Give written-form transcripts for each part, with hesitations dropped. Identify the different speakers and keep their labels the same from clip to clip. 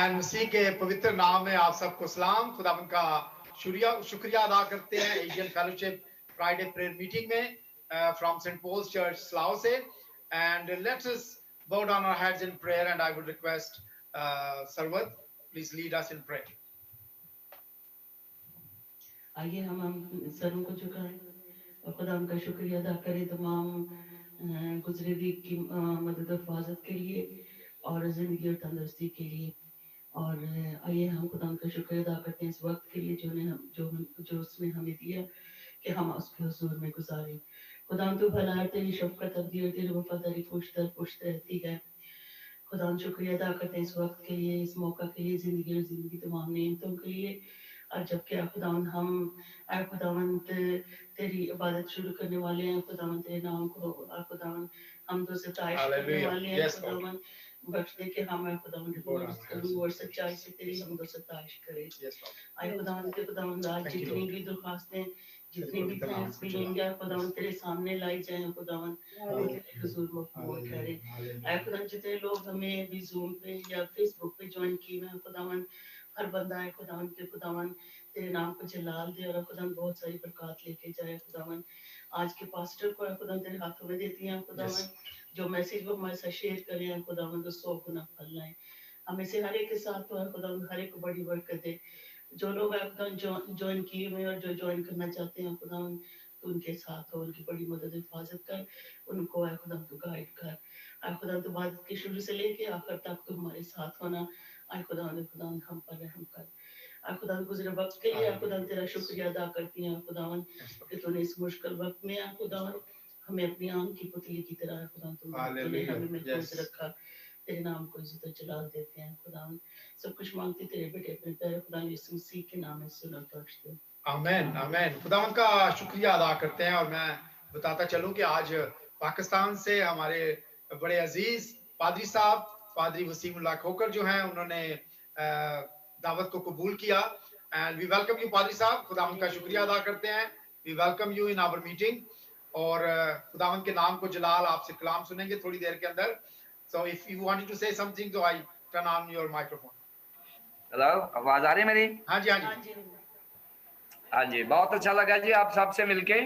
Speaker 1: And मसीह के पवित्र नाम में आप सबको सलाम। खुदावन का शुक्रिया अदा करते हैं Asian fellowship Friday prayer meeting में फ्रॉम सेंट पॉल्स चर्च स्लाव से। And let's us bow down our heads in prayer, and I would request Sarwat, please lead us in prayer.
Speaker 2: आइए हम सरों को झुकाएं और खुदा उनका शुक्रिया अदा करें तमाम गुजरे वीक की मदद और हिफाजत के लिए और जिंदगी और तंदुरुस्ती के लिए। और आइए हम खुदा उनका शुक्रिया अदा करते हैं इस वक्त के लिए जो उसने हमें दिया कि हम उसके हुजूर में गुजारें। खुदा तो भला तेरी शफकत अब्दी और तेरी वफादारी पुश्त रहती है। खुदा शुक्रिया अदा करते हैं इस वक्त के लिए, इस मौका के लिए, जिंदगी तमाम नेमतों के लिए। और जबकि खुदावन तेरी इबादत शुरू करने वाले हैं, खुदावन तेरे नाम को खुदावन हम तो सताइश करने वाले हैं। खुदावन बख्श दे कि हम खुदावन रूह और सच्चाई से तेरी हम तो सताइश करें। आए खुदावन आज जितनी भी दरखास्तें जितनी भी थैंक्स भी लेंगे खुदावन तेरे सामने लाई जाए, खुदावन तेरे हुजूर मकबूल ठहरे। आए खुदावन जितने लोग हमें भी जूम पे या फेसबुक पे ज्वाइन किए हैं, खुदावन हर बंदा है खुदावन के खुदावन तेरे नाम को जलाल दे और खुदावन बहुत सारी बरकत लेके जाए। खुदावन आज के पास्टर को खुदावन तेरे हाथों में देती हैं खुदावन, जो मैसेज वो हमारे साथ शेयर करें खुदावन तो 100 गुना फल लाए हमें से हर एक के साथ। तो खुदावन हर एक को बड़ी बरकत दे। जो लोग ज्वाइन किए हुए और जो ज्वाइन करना चाहते हैं खुदावन तो उनके साथ हो, उनकी बड़ी मदद हिफाजत कर, उनको खुदावन तो गाइड कर। खुदावन तो बात के शुरू से लेके आखिर तक तो हमारे साथ होना। खुदावन हम पर रहम कर। खुदावन गुजरे वक्त के लिए खुदावन तेरा शुक्रिया अदा करती हैं खुदावन कि तूने इस मुश्किल वक्त में खुदावन हमें अपनी आंख की पुतली की तरह खुदावन तूने हमें महफूज रखा। तेरे नाम को इज्जत और जलाल देते हैं खुदावन। सब कुछ मांगते तेरे बेटे अपने प्यारे खुदा यीशु मसीह के नाम में सुन और बख्श दे।
Speaker 1: आमीन आमीन। खुदावन का शुक्रिया अदा करते हैं। और मैं बताता चलूं कि आज पाकिस्तान से हमारे बड़े अजीज पादरी साहब पादरी वसीमुल्लाह खोकर जो हैं उन्होंने दावत को कबूल किया। एंड वी वेलकम यू पादरी साहब। खुदावन का शुक्रिया अदा करते हैं। We welcome you in our meeting. और खुदावन के नाम को जलाल आपसे कलाम सुनेंगे थोड़ी देर के अंदर। So if you wanted to say something तो I turn on your microphone.
Speaker 3: Hello, आवाज आ रही है मेरी?
Speaker 1: हाँ जी हाँ जी
Speaker 3: हाँ जी। बहुत अच्छा लगा जी आप सबसे मिलके।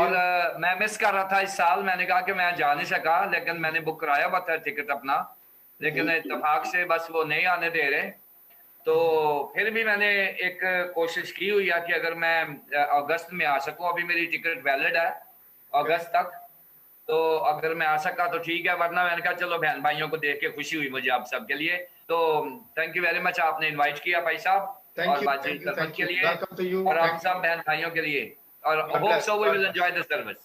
Speaker 3: और मैं मिस कर रहा था इस साल, मैंने कहा कि मैं जा नहीं सका, लेकिन मैंने बुक कराया हुआ था टिकट अपना, लेकिन इत्तेफाक से बस वो नहीं आने दे रहे। तो फिर भी मैंने एक कोशिश की हुई है कि अगर मैं अगस्त में आ सकूं, अभी मेरी टिकट वैलिड है अगस्त तक, तो अगर मैं आ सका तो ठीक है, वरना मैंने कहा चलो बहन भाइयों को देख के खुशी हुई मुझे आप सबके लिए। तो थैंक यू वेरी मच, आपने इनवाइट किया भाई साहब और बातचीत करने के लिए और हम सब बहन भाइयों के लिए। और hope so we will enjoy the service.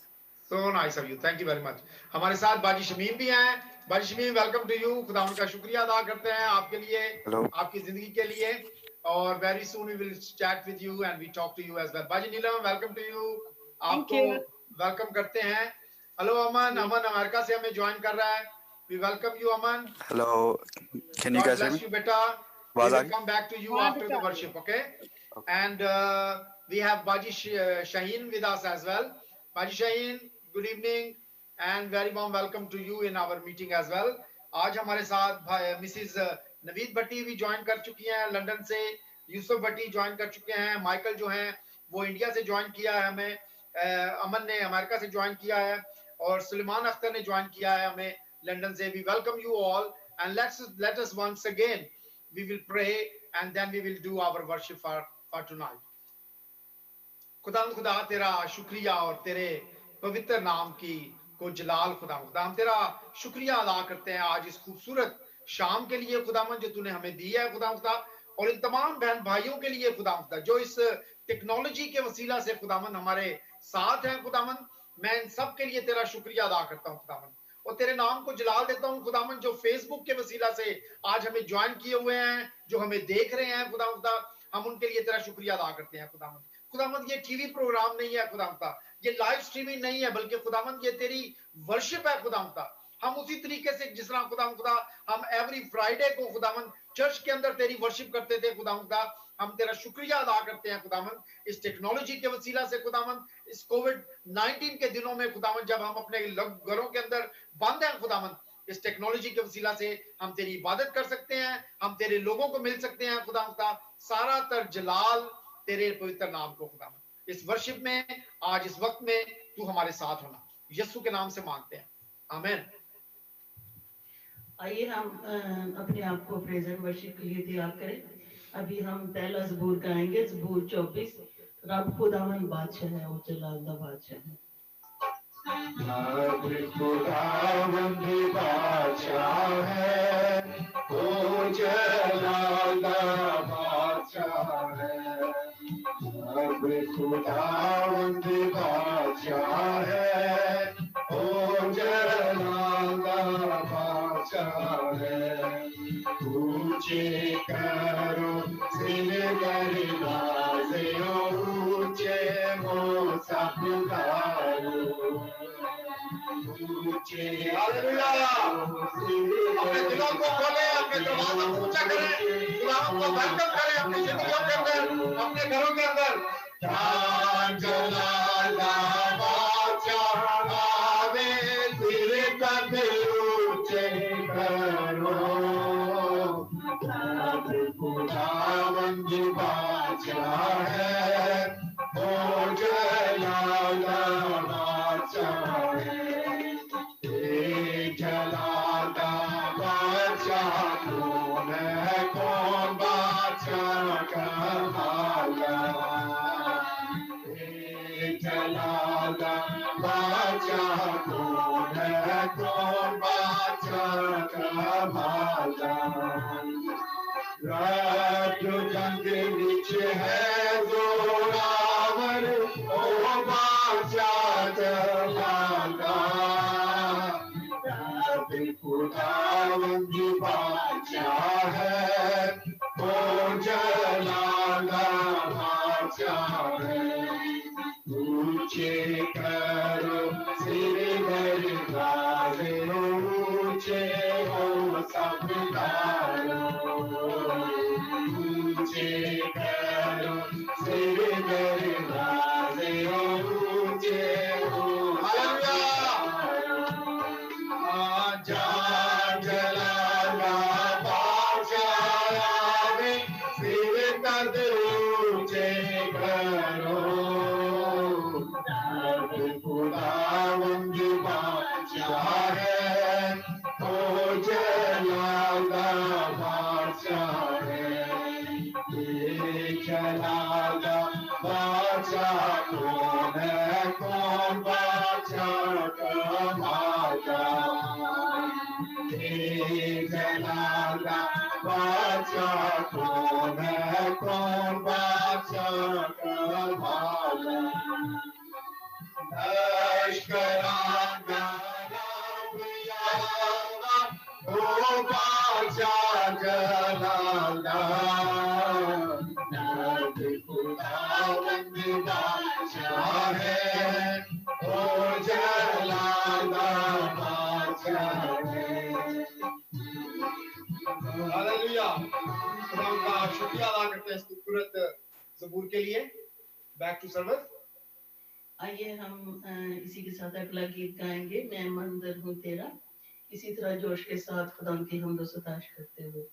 Speaker 1: So nice of you, thank you very much. हमारे साथ बाजी शमीम भी हैं। बाजी शमीम वेलकम टू यू। खुदावन का शुक्रिया अदा करते हैं आपके लिए, आपकी जिंदगी के लिए। और very soon we will chat with you and we talk to you as well. बाजी नीलम वेलकम टू यू, आपको वेलकम करते हैं। हेलो अमन, अमन अमेरिका से हमें ज्वाइन कर रहा है। We welcome you Aman.
Speaker 4: Hello, can you guys hear me?
Speaker 1: बेटा, we will come back to you after the worship, okay? And we have Baji Shaheen with us as well. Baji Shaheen, good evening and very warm welcome to you in our meeting as well. आज हमारे साथ Mrs Naveed भट्टी भी join कर चुकी हैं London से, यूसुफ भट्टी join कर चुके हैं, माइकल जो हैं वो इंडिया से ज्वाइन किया है हमें, अमन ने अमेरिका से ज्वाइन किया है और सुलेमान अख्तर ने ज्वाइन किया है हमें लंदन से। We welcome you all and let us once again we will pray and then we will do our worship for tonight. खुदा तेरा शुक्रिया और तेरे पवित्र नाम की को जलाल। खुदा हम तेरा शुक्रिया अदा करते हैं आज इस खूबसूरत शाम के लिए खुदावन जो तूने हमें दी है खुदा, और इन तमाम बहन भाइयों के लिए खुदा जो इस टेक्नोलॉजी के वसीला से खुदावन हमारे साथ हैं खुदावन। मैं इन सब के लिए तेरा शुक्रिया अदा करता हूँ खुदावन और तेरे नाम को जलाल देता हूँ खुदावन, जो फेसबुक के वसीला से आज हमें ज्वाइन किए हुए हैं, जो हमें देख रहे हैं खुदा हम उनके लिए तेरा शुक्रिया अदा करते हैं खुदावन। ये टीवी प्रोग्राम नहीं है खुदा, ये लाइव स्ट्रीमिंग नहीं है, बल्कि खुदावन ये तेरी वर्शिप है खुदा। हम उसी तरीके से जिस तरह खुदा हम एवरी फ्राइडे को खुदावन चर्च के अंदर तेरी वर्शिप करते थे खुदा, हम तेरा शुक्रिया अदा करते हैं खुदावन इस टेक्नोलॉजी के वसीला से खुदावन। इस कोविड-19 के दिनों में खुदावन जब हम अपने घरों के अंदर बंद हैं खुदावन, इस टेक्नोलॉजी के वसीला से हम तेरी इबादत कर सकते हैं, हम तेरे लोगों को मिल सकते हैं खुदा का सारा तर जलाल तेरे पवित्र नाम को खुदा। इस वर्शिप में आज इस वक्त में तू हमारे साथ होना, यीशु के नाम से मांगते हैं, आमीन।
Speaker 2: आइए हम अपने आप को प्रेज एंड वर्शिप के लिए तैयार करें। अभी हम पहला ज़बूर गाएंगे, ज़बूर 24। रब खुदावन बादशाह है, वो जलाल दा बादशाह है।
Speaker 5: रब खुदावन बादशाह है, वो जलाल दा बादशाह है। रब खुदावन बादशाह है, वो जलाल दा बादशाह है। ऊंचे करो सिर दरवाजे, ऊंचे हो सब गारो, ऊंचे
Speaker 1: अपने दिलों को खोले, अपने दरवाजा ऊंचा करें, खुदावंद को वेलकम करें अपनी जिंदगियों के अंदर, अपने घरों के अंदर।
Speaker 5: जलाल दा बादशाह आवे, सिर कद ऊंचे करो। खुदावंद बादशाह है, वो जलाल दा बादशाह है। जलाल दा बादशाह कौन है, कौन बादशाह कमाला। जलाल दा बादशाह कौन है, कौन बादशाह कमाला। रब जंग विच है जोरावर, ओ बादशाह जलाला। रब खुदावंद बादशाह है, ओ जलाल दा बादशाह है। ऊंचे करो सिर दरवाजे, ऊंचे हो सब गारो। ऊंचे करो सिर दरवाजे, ऊंचे हो सब गारो। जलाल दा बादशाह आवे, सिर कद ऊंचे करो। खुदावंद बादशाह है, ओ जलाल दा बादशाह है। ये जलाल दा बादशाह कौन है, कौन बादशाह कमाला। ये जलाल दा बादशाह कौन है, कौन बादशाह कमाला। लश्करां दा रब यहोवा, ओ बादशाह जलाल दा। रब खुदावंद बादशाह है, ओ जलाल दा बादशाह है।
Speaker 1: हालेलुया। खुदा का शुक्रिया अदा करते हैं इस खूबसूरत ज़बूर के लिए। Back to service.
Speaker 2: आइए हम इसी के साथ अगला गीत गाएंगे, मैं मंदिर हूँ तेरा। इसी तरह जोश के साथ खुदा की हमदो सताश करते हुए।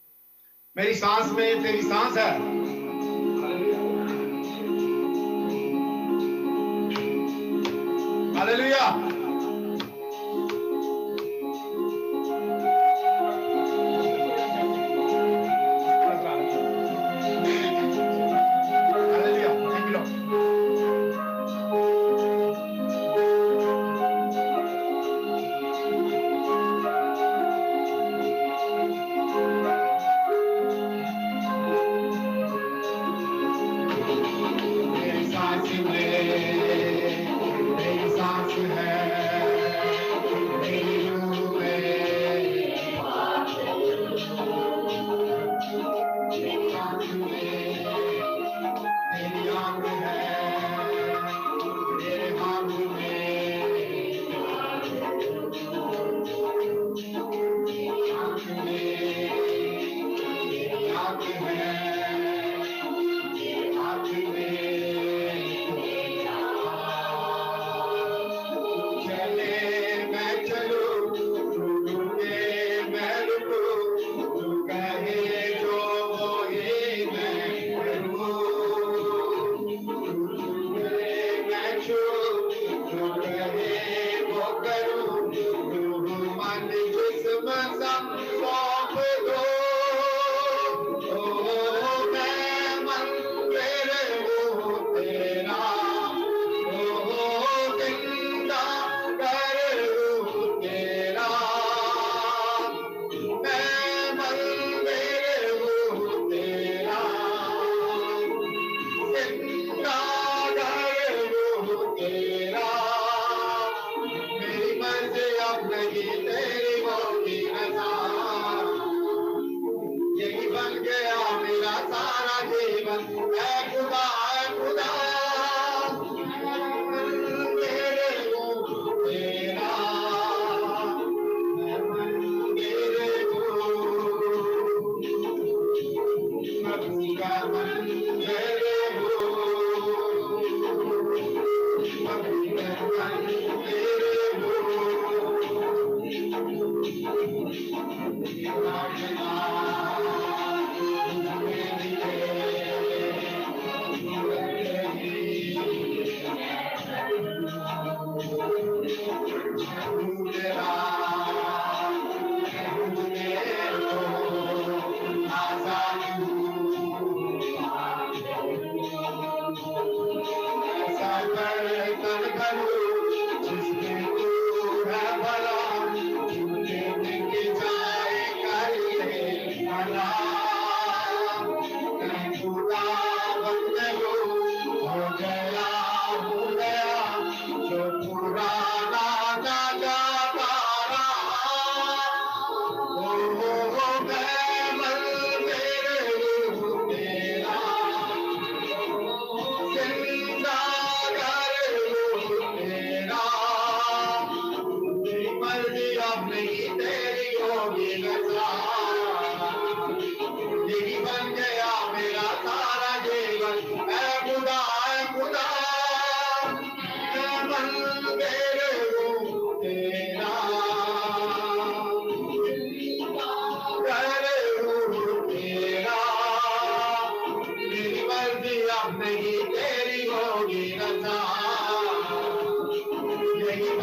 Speaker 1: मेरी सांस में तेरी सांस है। हालेलुया। मेरी सांस है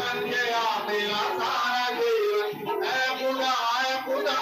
Speaker 5: बन गया मेरा सारा जीवन, ऐ खुदा, ऐ खुदा।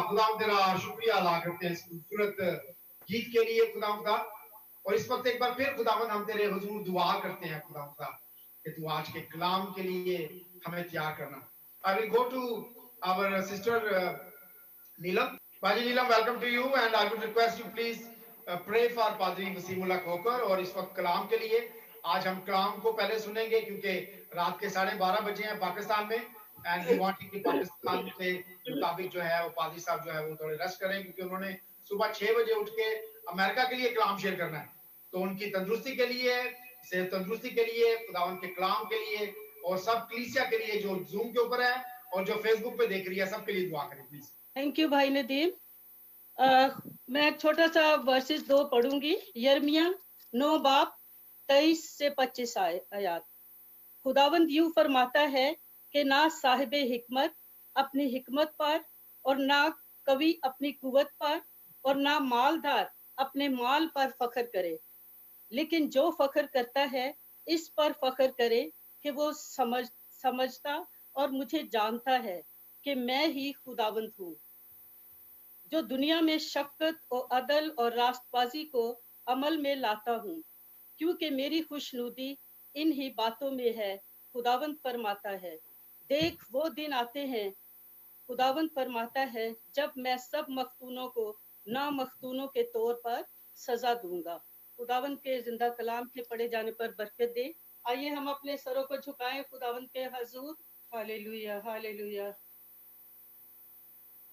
Speaker 1: खुदाम तेरा शुक्रिया अदा करते हैं इस खूबसूरत गीत के लिए खुदा। और इस वक्त एक बार फिर खुदावंद हम तेरे हुजूर दुआ करते हैं खुदा कि तू आज के कलाम के लिए हमें तैयार करना। I will go to our sister Neelam. पाजी Neelam, welcome to you and I would request you please pray for पादरी वसीमुल्लाह खोकर। और इस वक्त कलाम के लिए आज हम कलाम को पहले सुनेंगे क्योंकि रात के 12:30 बजे हैं पाकिस्तान में एंड वी वांट कि पाकिस्तान के मुताबिक जो है वो पादरी साहब जो है वो थोड़े रश करें क्योंकि उन्होंने सुबह 6 बजे उठ के अमेरिका के लिए कलाम शेयर करना है। तो उनकी तंदुरुस्ती के लिए, सेहत तंदुरुस्ती के लिए, खुदावंद के कलाम के लिए और सब कलीसिया के लिए जो जूम के ऊपर है और जो फेसबुक पे देख रही है सबके लिए दुआ करें प्लीज।
Speaker 2: थैंक यू भाई नदीम। मैं छोटा सा वर्सेस 2 पढ़ूंगी। यिर्मयाह 9 बाब 23 से 25 आयत। खुदावंद यूं फरमाता है कि ना साहिब हिकमत अपनी हिकमत पर और ना कवि अपनी कुवत पर और ना मालदार अपने माल पर फख्र करे, लेकिन जो फख्र करता है इस पर फख्र करे कि वो समझता और मुझे जानता है कि मैं ही खुदावंद हूँ, जो दुनिया में शफकत और अदल और रास्तबाजी को अमल में लाता हूँ, क्योंकि मेरी खुशनुदी इन ही बातों में है। खुदावंद फरमाता है, देख वो दिन आते हैं, खुदावंद फरमाता है, जब मैं सब मख्तूनों को ना मख्तूनों के तौर पर सजा दूंगा। खुदावंद के जिंदा कलाम के पढ़े जाने पर बरकत दे। आइए हम अपने सरों को झुकाएं खुदावंद के हजूर। Hallelujah, hallelujah.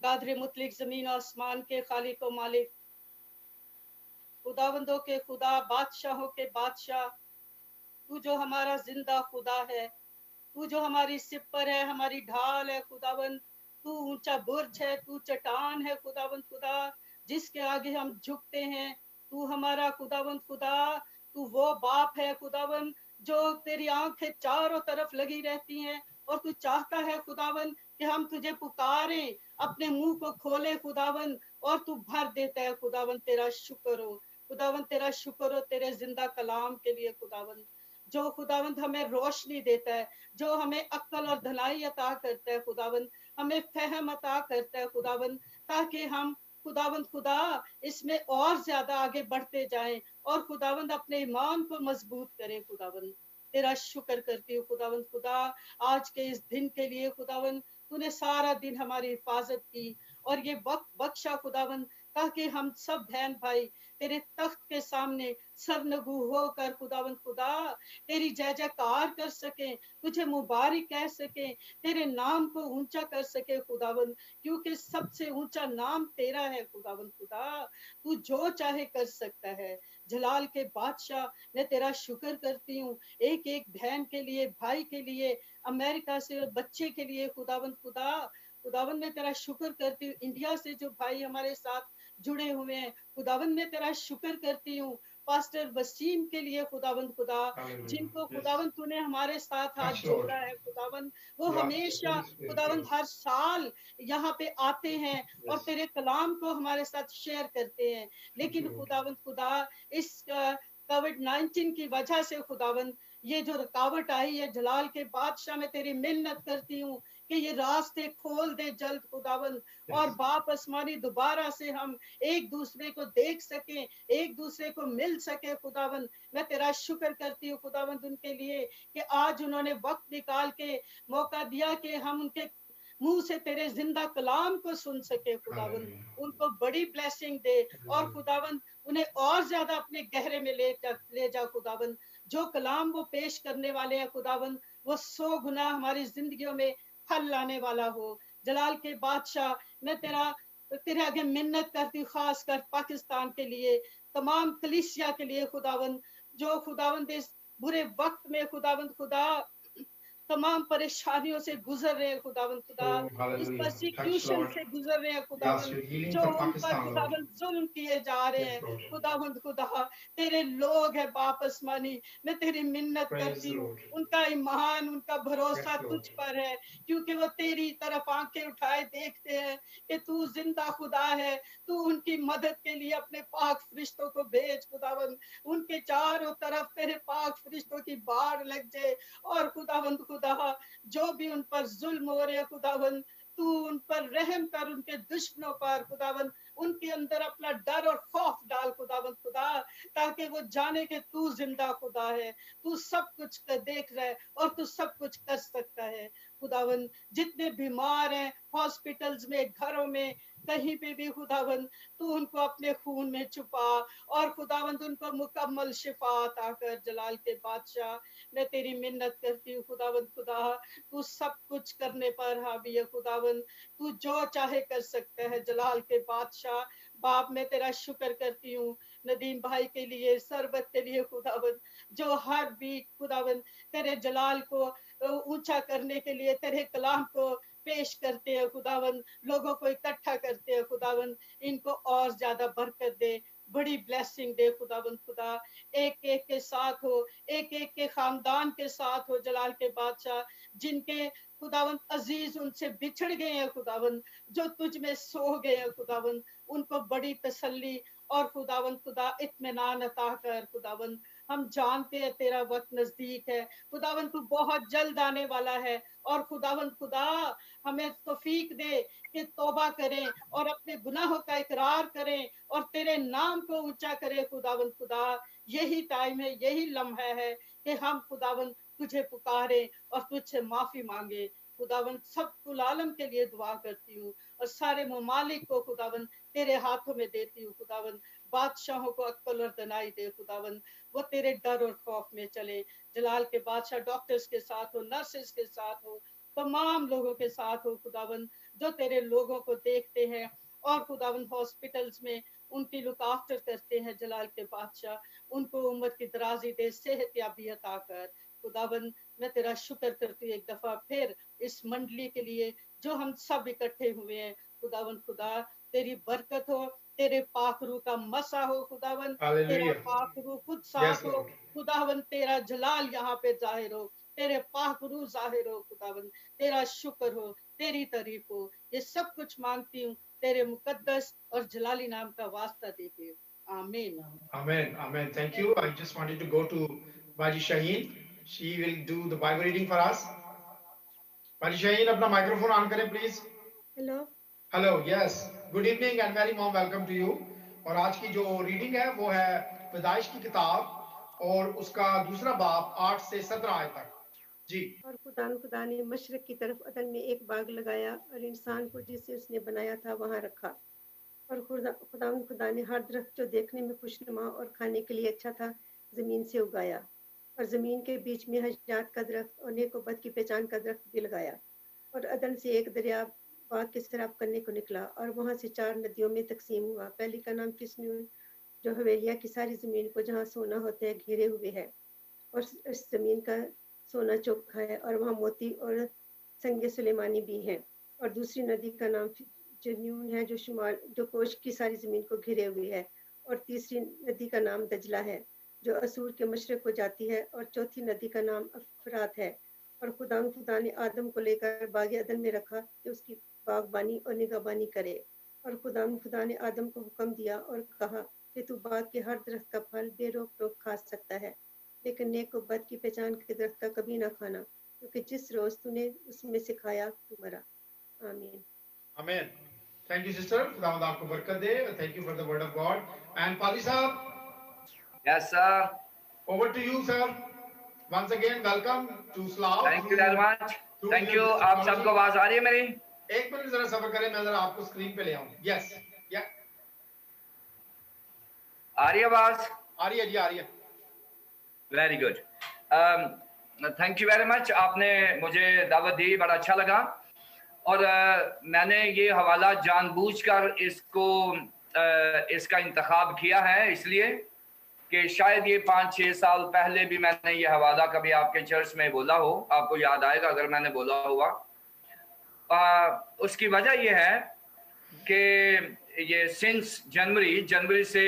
Speaker 2: कादर मुतलिक जमीन और आसमान के खालिक व मालिक, खुदावंदों के खुदा, बादशाहों के बादशाह, तू जो हमारा जिंदा खुदा है, तू जो हमारी सिपर है, हमारी ढाल है खुदावंद, तू ऊंचा बुर्ज है, तू चट्टान है खुदावंद खुदा जिसके आगे हम झुकते हैं। तू हमारा खुदावंद खुदा, तू वो बाप है खुदावंद जो तेरी आंखें चारों तरफ लगी रहती हैं और तू चाहता है खुदावंद कि हम तुझे पुकारें, अपने मुंह को खोले खुदावंद और तू भर देता है खुदावंद। तेरा शुक्र हो खुदावंद, तेरा शुक्र हो तेरे जिंदा कलाम के लिए खुदावंद, जो खुदावंद हमें रोशनी देता है, जो हमें अक्ल और धनाई अता करता है खुदावंद, हमें फहम अता करता है खुदावंद, ताकि हम खुदावंद खुदा इसमें और ज्यादा आगे बढ़ते जाएं और खुदावंद अपने ईमान को मजबूत करें। खुदावंद तेरा शुक्र करती हूँ खुदावंद खुदा आज के इस दिन के लिए। खुदावंद तूने सारा दिन हमारी हिफाजत की और ये वक्त बख्शा खुदावंद, ताकि हम सब बहन भाई तेरे तख्त के सामने सरनगू होकर खुदावंद खुदा तेरी जय जयकार कर सके, तुझे मुबारक कह सके, तेरे नाम को ऊंचा कर सके खुदावंद, क्योंकि सबसे ऊंचा नाम तेरा है खुदावंद खुदा। तू जो चाहे कर सकता है। जलाल के बादशाह मैं तेरा शुक्र करती हूँ एक एक बहन के लिए, भाई के लिए, अमेरिका से बच्चे के लिए खुदावंद खुदा। खुदावंद मैं तेरा शुक्र करती हूँ इंडिया से जो भाई हमारे साथ जुड़े हुए हैं। खुदावंद मैं तेरा शुक्र करती हूँ पास्टर वसीम के लिए खुदावंद खुदा, जिनको खुदावंद तूने हमारे साथ हाथ जोड़ा है खुदावंद, वो हमेशा खुदावंद हर साल यहाँ पे आते हैं और तेरे कलाम को हमारे साथ शेयर करते हैं। लेकिन खुदावंद खुदा इस कोविड-19 की वजह से खुदावंद ये जो रुकावट आई है, जलाल के बादशाह में तेरी मिन्नत करती हूँ कि ये रास्ते खोल दे जल्द खुदावंद, और बाप आसमानी दोबारा से हम एक दूसरे को देख सकें, एक दूसरे को मिल सके खुदावंद। मैं तेरा शुक्र करती हूँ खुदावंद उनके लिए कि आज उन्होंने वक्त निकाल के मौका दिया कि हम उनके मुंह से तेरे जिंदा कलाम को सुन सके खुदावंद। उनको बड़ी ब्लेसिंग दे और खुदावंद उन्हें और ज्यादा अपने गहरे में ले जा खुदावंद। जो कलाम वो पेश करने वाले हैं खुदावंद, वो 100 गुना हमारी जिंदगियों में फल लाने वाला हो। जलाल के बादशाह मैं तेरे आगे मिन्नत करती हूँ, खास कर पाकिस्तान के लिए, तमाम कलीसिया के लिए खुदावंद, जो खुदावंद इस बुरे वक्त में खुदावंद खुदा तमाम परेशानियों से गुजर रहे हैं खुदावंद खुदा, इस परसिक्यूशन से गुजर रहे हैं खुदावंद, जो उन पर खुदावंद जुल्म किए जा रहे हैं खुदावंद खुदा। तेरे लोग हैं बाप आसमानी, मैं तेरी मिन्नत करती हूँ, उनका ईमान उनका भरोसा तुझ पर है, क्योंकि वो तेरी तरफ आंखें उठाए देखते हैं कि तू जिंदा खुदा है। तू उनकी मदद के लिए अपने पाक फरिश्तों को भेज खुदावंद, उनके चारों तरफ तेरे पाक फरिश्तों की बाढ़ लग जाए, और खुदावंद खुदा जो भी उन पर जुल्म हो रहे हैं खुदावंद, तू उन पर रहम कर, उनके दुश्मनों पर खुदावंद, उनके अंदर अपना डर और खौफ डाल खुदावंद खुदा, ताकि वो जाने कि तू जिंदा खुदा है, तू सब कुछ देख रहा है और तू सब कुछ कर सकता है खुदावंद। जितने बीमार हैं हॉस्पिटल्स में, घरों में, कहीं पे भी खुदावंद, तू उनको अपने खून में छुपा और खुदावंद उनको मुकम्मल शिफा अता कर। जलाल के बादशाह मैं तेरी मिन्नत करती हूँ खुदावंद खुदा, तू सब कुछ करने पर हावी है खुदावंद, तू जो चाहे कर सकता है। जलाल के बादशाह बाप मैं तेरा शुक्र करती हूँ नदीम भाई के लिए, सरबत के लिए खुदावंद, जो हर भी खुदावंद तेरे जलाल को ऊंचा करने के लिए तेरे कलाम को पेश करते हैं खुदावंद, लोगों को इकट्ठा करते हैं खुदावंद, इनको और ज्यादा बरकत दे, बड़ी ब्लेसिंग दे खुदावंद खुदा। एक एक के साथ हो, एक एक के खानदान के साथ हो जलाल के बादशाह, जिनके खुदावंद अजीज उनसे बिछड़ गए हैं खुदावंद, जो तुझ में सो गए हैं खुदावंद, उनको बड़ी तसल्ली और खुदावंद खुदा इत्मीनान अता कर खुदावंद। हम जानते हैं तेरा वक्त नजदीक है खुदावंद, तू बहुत जल्द आने वाला है, और खुदावंद खुदा हमें तौफीक दे कि तौबा करें और अपने गुनाहों का इकरार करें और तेरे नाम को ऊंचा करें खुदावंद खुदा। यही टाइम है, यही लम्हा है कि हम खुदावंद तुझे पुकारे और तुझसे माफी मांगे खुदावंद। सब कुल आलम के लिए दुआ करती हूँ और सारे ममालिक को खुदावंद तेरे हाथों में देती हूँ खुदावंद। बादशाहों को अक्ल और दनाई दे खुदावंद, वो तेरे डर और खौफ में चले। जलाल के बादशाह डॉक्टर्स के साथ हो, नर्सेस के साथ हो, तमाम लोगों के साथ हो खुदावंद, जो तेरे लोगों को देखते हैं और खुदावंद हॉस्पिटल्स में उनकी लुक आफ्टर करते हैं। जलाल के बादशाह उनको उम्र की दराजी दे, सेहत याबी अता कर खुदावंद। मैं तेरा शुक्र करती हूँ एक दफा फिर इस मंडली के लिए जो हम सब इकट्ठे हुए हैं खुदावंद खुदा। तेरी बरकत हो, तेरे पाक रूह का मसा हो खुदावंद, तेरा पाक रूह खुद साथ हो खुदावंद, तेरा जलाल यहाँ पे जाहिर हो, तेरे पाक रूह जाहिर हो खुदावंद, तेरा शुक्र हो, तेरी तारीफ हो। ये सब कुछ मांगती हूँ तेरे मुकद्दस और जलाली नाम का वास्ता देके, आमीन।
Speaker 1: Amen. Amen. Thank you. I just wanted to go to Baji Shaheen. She will do the Bible reading for us. Baji Shaheen, अपना माइक्रोफोन ऑन करें please.
Speaker 6: Hello
Speaker 1: hello, yes, good evening and very warm welcome to you. और आज की जो reading है वो है पैदाइश की किताब और उसका दूसरा बाब 8 से 17 आयत तक। जी।
Speaker 6: और खुदा ने मशरक की तरफ अदन में एक बाग लगाया और इंसान को जिसे उसने बनाया था वहां रखा। और खुदा ने हर दरख्त जो देखने में खुशनुमा और खाने के लिए अच्छा था जमीन से उगाया, और जमीन के बीच में हजात का दरख्त और नेक व बद की पहचान का दरख्त भी लगाया। और अदन से एक दरिया बाग के सैराब करने को निकला और वहां से 4 नदियों में तकसीम हुआ। पहली का नाम किस्नून, जो हवेलिया की सारी जमीन को जहाँ सोना होता है घेरे हुए है, और इस जमीन का सोना चोखा है और वहाँ मोती और संगे सुलेमानी भी हैं। और दूसरी नदी का नाम जो न्यून है, जो कोश की सारी जमीन को घिरे हुए है। और तीसरी नदी का नाम दजला है जो असूर के मशरक को जाती है। और चौथी नदी का नाम अफरात है। और खुदा ने आदम को लेकर बाग अदन में रखा कि उसकी बागबानी और निगहबानी करे। और खुदा ने आदम को हुक्म दिया और कहा कि तू बाग के हर दरख्त का फल बेरोक टोक खा सकता है, लेकिन नेक और बद की पहचान के दरख्त का कभी ना खाना, क्योंकि जिस रोज तूने उसमें से खाया तू मरा। आमीन।
Speaker 1: आमीन। थैंक यू सिस्टर, खुदावंद आपको बरकत दे। Thank you for the word of God. And Pali साहब,
Speaker 3: yes sir,
Speaker 1: over to you sir. Once again welcome to स्लाव।
Speaker 3: Thank you very much, thank you. आप सबको आवाज आ रही है मेरी?
Speaker 1: एक मिनट जरा सब्र करें, मैं जरा आपको स्क्रीन पे ले आऊं। यस, या
Speaker 3: आ रही है आवाज?
Speaker 1: आ रही है जी, आ रही है।
Speaker 3: Very good, thank you very much. आपने मुझे दावत दी, बड़ा अच्छा लगा। और मैंने ये हवाला जानबूझकर इसका इंतखाब किया है, इसलिए कि शायद ये 5-6 साल पहले भी मैंने ये हवाला कभी आपके चर्च में बोला हो, आपको याद आएगा अगर मैंने बोला हुआ। उसकी वजह ये है कि ये सिंस जनवरी से